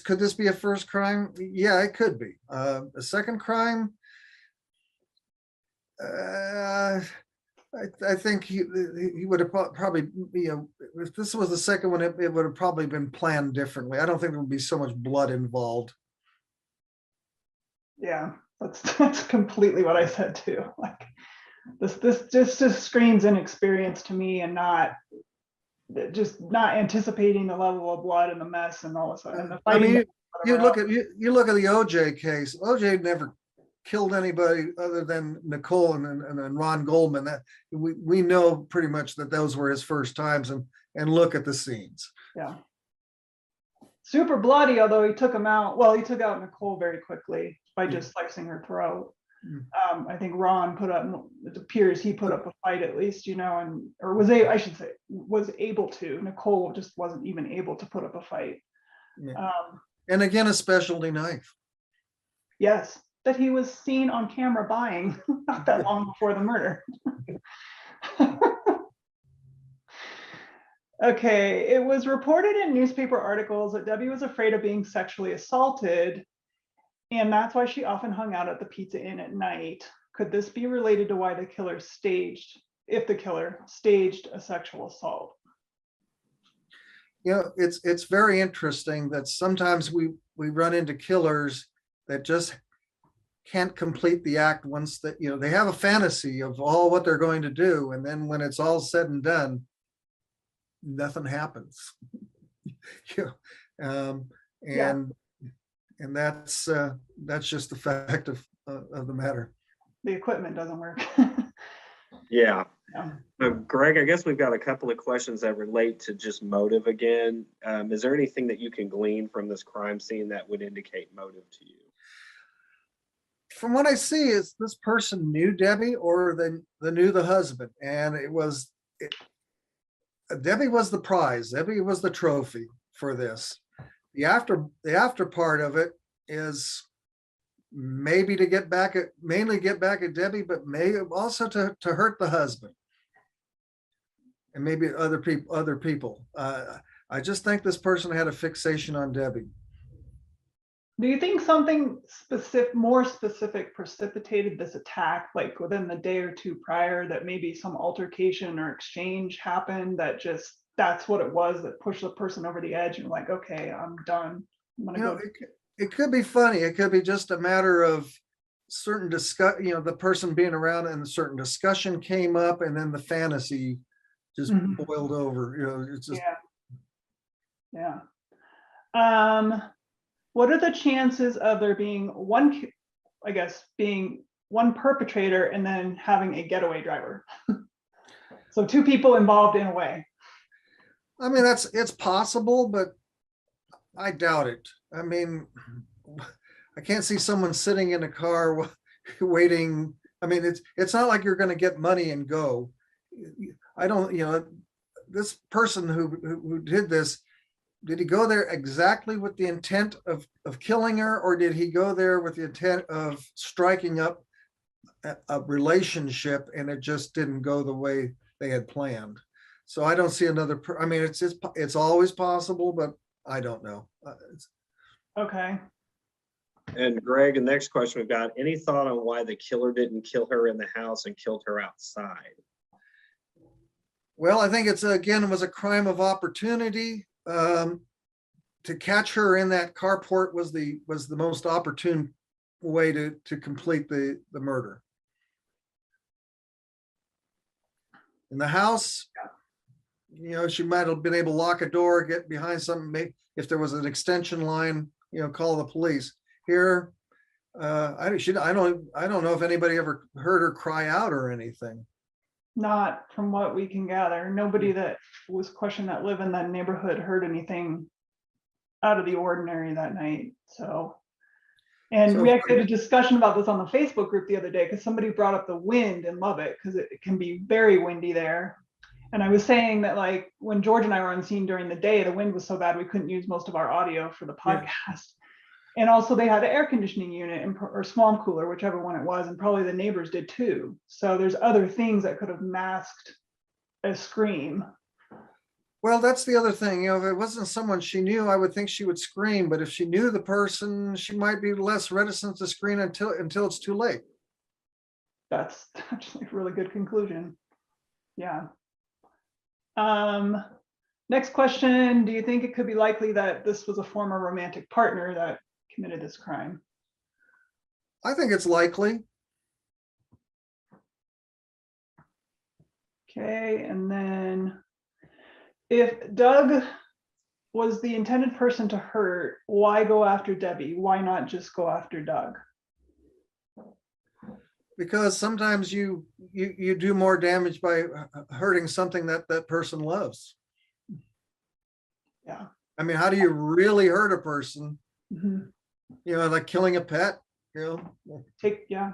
Could this be a first crime? Yeah, it could be. A second crime, I think he would have probably, if this was the second one, it would have probably been planned differently. I don't think there would be so much blood involved.
Yeah, that's completely what I said too. Like this just screams inexperience to me, and not anticipating the level of blood and the mess and all this. And the fighting.
You look at the OJ case. OJ never killed anybody other than Nicole and Ron Goldman. That we know pretty much that those were his first times, and look at the scenes.
Yeah. Super bloody, although he took him out. Well, he took out Nicole very quickly by just slicing her throat. I think Ron it appears he put up a fight at least, was able to. Nicole just wasn't even able to put up a fight.
Yeah. And again, a specialty knife.
Yes, that he was seen on camera buying not that long before the murder. Okay, it was reported in newspaper articles that Debbie was afraid of being sexually assaulted, and that's why she often hung out at the Pizza Inn at night. Could this be related to why the killer staged if the killer staged a sexual assault.
You know, it's very interesting that sometimes we run into killers that just can't complete the act once that, you know, they have a fantasy of all what they're going to do. And then when it's all said and done, nothing happens. You know, and that's just the fact of the matter.
The equipment doesn't work.
Yeah.
Yeah.
Greg, I guess we've got a couple of questions that relate to just motive again. Is there anything that you can glean from this crime scene that would indicate motive to you?
From what I see, is this person knew Debbie or they knew the husband, and Debbie was the prize. Debbie was the trophy for this. The after part of it is maybe to mainly get back at Debbie, but maybe also to hurt the husband and maybe other people. I just think this person had a fixation on Debbie.
Do you think something more specific precipitated this attack, like within the day or two prior, that maybe some altercation or exchange happened that's what it was that pushed the person over the edge and like, okay, I'm done. I'm gonna go.
It could be funny. It could be just a matter of certain the person being around and a certain discussion came up and then the fantasy just boiled over. You know, it's just.
Yeah. What are the chances of there being one perpetrator and then having a getaway driver? So two people involved in a way.
I mean, it's possible, but I doubt it. I mean, I can't see someone sitting in a car waiting. I mean, it's not like you're going to get money and go. I don't, you know, this person who did this, did he go there exactly with the intent of killing her, or did he go there with the intent of striking up a relationship and it just didn't go the way they had planned? So I don't see another. I mean, it's always possible, but I don't know.
Okay.
And Greg, the next question we've got: any thought on why the killer didn't kill her in the house and killed her outside?
Well, I think it was a crime of opportunity. To catch her in that carport was the most opportune way to complete the murder. In the house, you know, she might have been able to lock a door, get behind something. If there was an extension line, you know, call the police. Here, I don't know if anybody ever heard her cry out or anything.
Not from what we can gather. Nobody that was questioned that live in that neighborhood heard anything out of the ordinary that night. And we actually had a discussion about this on the Facebook group the other day because somebody brought up the wind in Lubbock because it can be very windy there. And I was saying that, like, when George and I were on scene during the day, the wind was so bad we couldn't use most of our audio for the podcast. Yeah. And also they had an air conditioning unit or swamp cooler, whichever one it was, and probably the neighbors did too. So there's other things that could have masked a scream.
Well, that's the other thing. You know, if it wasn't someone she knew, I would think she would scream. But if she knew the person, she might be less reticent to scream until it's too late.
That's actually a really good conclusion. Yeah. Next question. Do you think it could be likely that this was a former romantic partner that committed this crime?
I think it's likely.
Okay, and then if Doug was the intended person to hurt, why go after Debbie? Why not just go after Doug?
Because sometimes you do more damage by hurting something that person loves.
Yeah.
I mean, how do you really hurt a person?
Mm-hmm.
You know, like killing a pet, you know?
Yeah.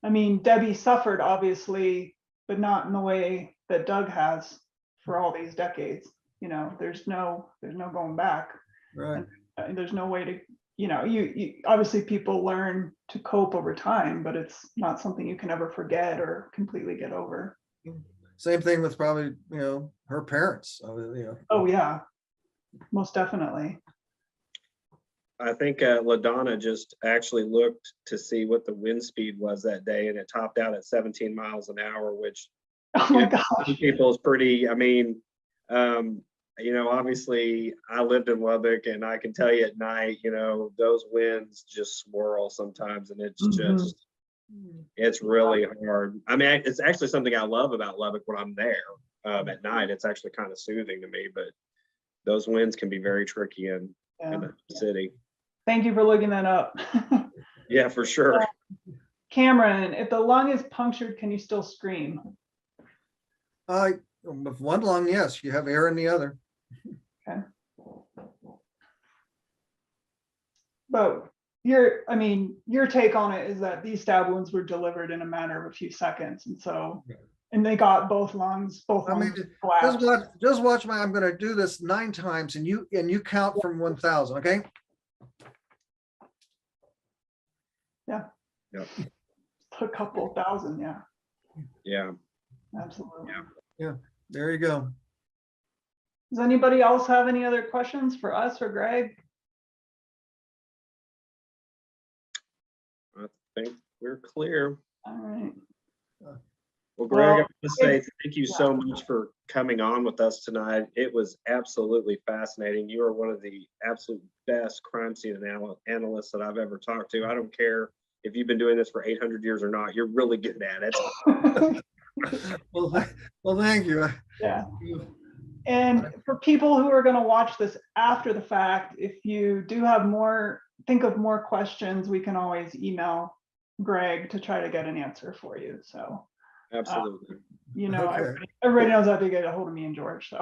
I mean, Debbie suffered, obviously, but not in the way that Doug has for all these decades. You know, there's no going back.
Right.
And there's no way to, you know, you obviously people learn to cope over time, but it's not something you can ever forget or completely get over.
Same thing with probably, you know, her parents. You know.
Oh yeah, most definitely.
I think LaDonna just actually looked to see what the wind speed was that day, and it topped out at 17 miles an hour, which
Oh my
Yeah,
gosh.
some people's pretty, I mean, obviously I lived in Lubbock and I can tell you at night, those winds just swirl sometimes and it's
Mhm.
just, it's really hard. I mean, it's actually something I love about Lubbock when I'm there at night. It's actually kind of soothing to me, but those winds can be very tricky in
Yeah.
the city.
Thank you for looking that up.
Yeah, for sure.
Cameron, if the lung is punctured, can you still scream?
With one lung, yes, you have air in the other.
But your take on it is that these stab wounds were delivered in a matter of a few seconds. And they got both lungs collapsed.
Just watch I'm going to do this 9 times and you count from 1,000. Okay.
Yeah.
Yep.
A couple thousand. Yeah.
Yeah.
Absolutely.
Yeah. There you go.
Does anybody else have any other questions for us or Greg?
I think we're clear.
All right.
Well, Greg, I
Well,
want to say thank you so much for coming on with us tonight. It was absolutely fascinating. You are one of the absolute best crime scene analysts that I've ever talked to. I don't care if you've been doing this for 800 years or not. You're really good at it.
Well, thank you.
Yeah. And for people who are going to watch this after the fact, if you do have think of more questions, we can always email Greg to try to get an answer for you. So,
Absolutely.
Okay.
everybody knows how to get a hold of me and George, so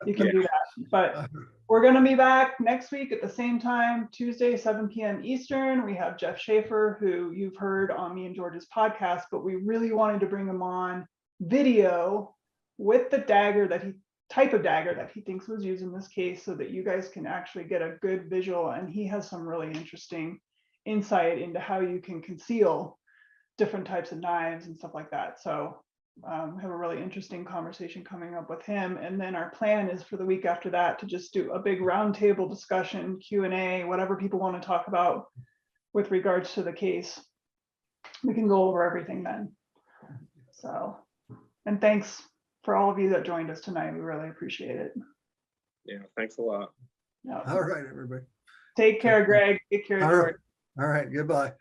you can do that. But we're going to be back next week at the same time, Tuesday, 7 p.m. Eastern. We have Jeff Schaefer, who you've heard on me and George's podcast, but we really wanted to bring him on video with the type of dagger that he thinks was used in this case, so that you guys can actually get a good visual. And he has some really interesting insight into how you can conceal different types of knives and stuff like that. So we have a really interesting conversation coming up with him. And then our plan is for the week after that to just do a big roundtable discussion, Q&A, whatever people want to talk about with regards to the case. We can go over everything then. So, and thanks for all of you that joined us tonight. We really appreciate it.
Yeah, thanks a lot.
Yeah.
All right, everybody.
Take care, Greg. Take care, George.
All right. Goodbye.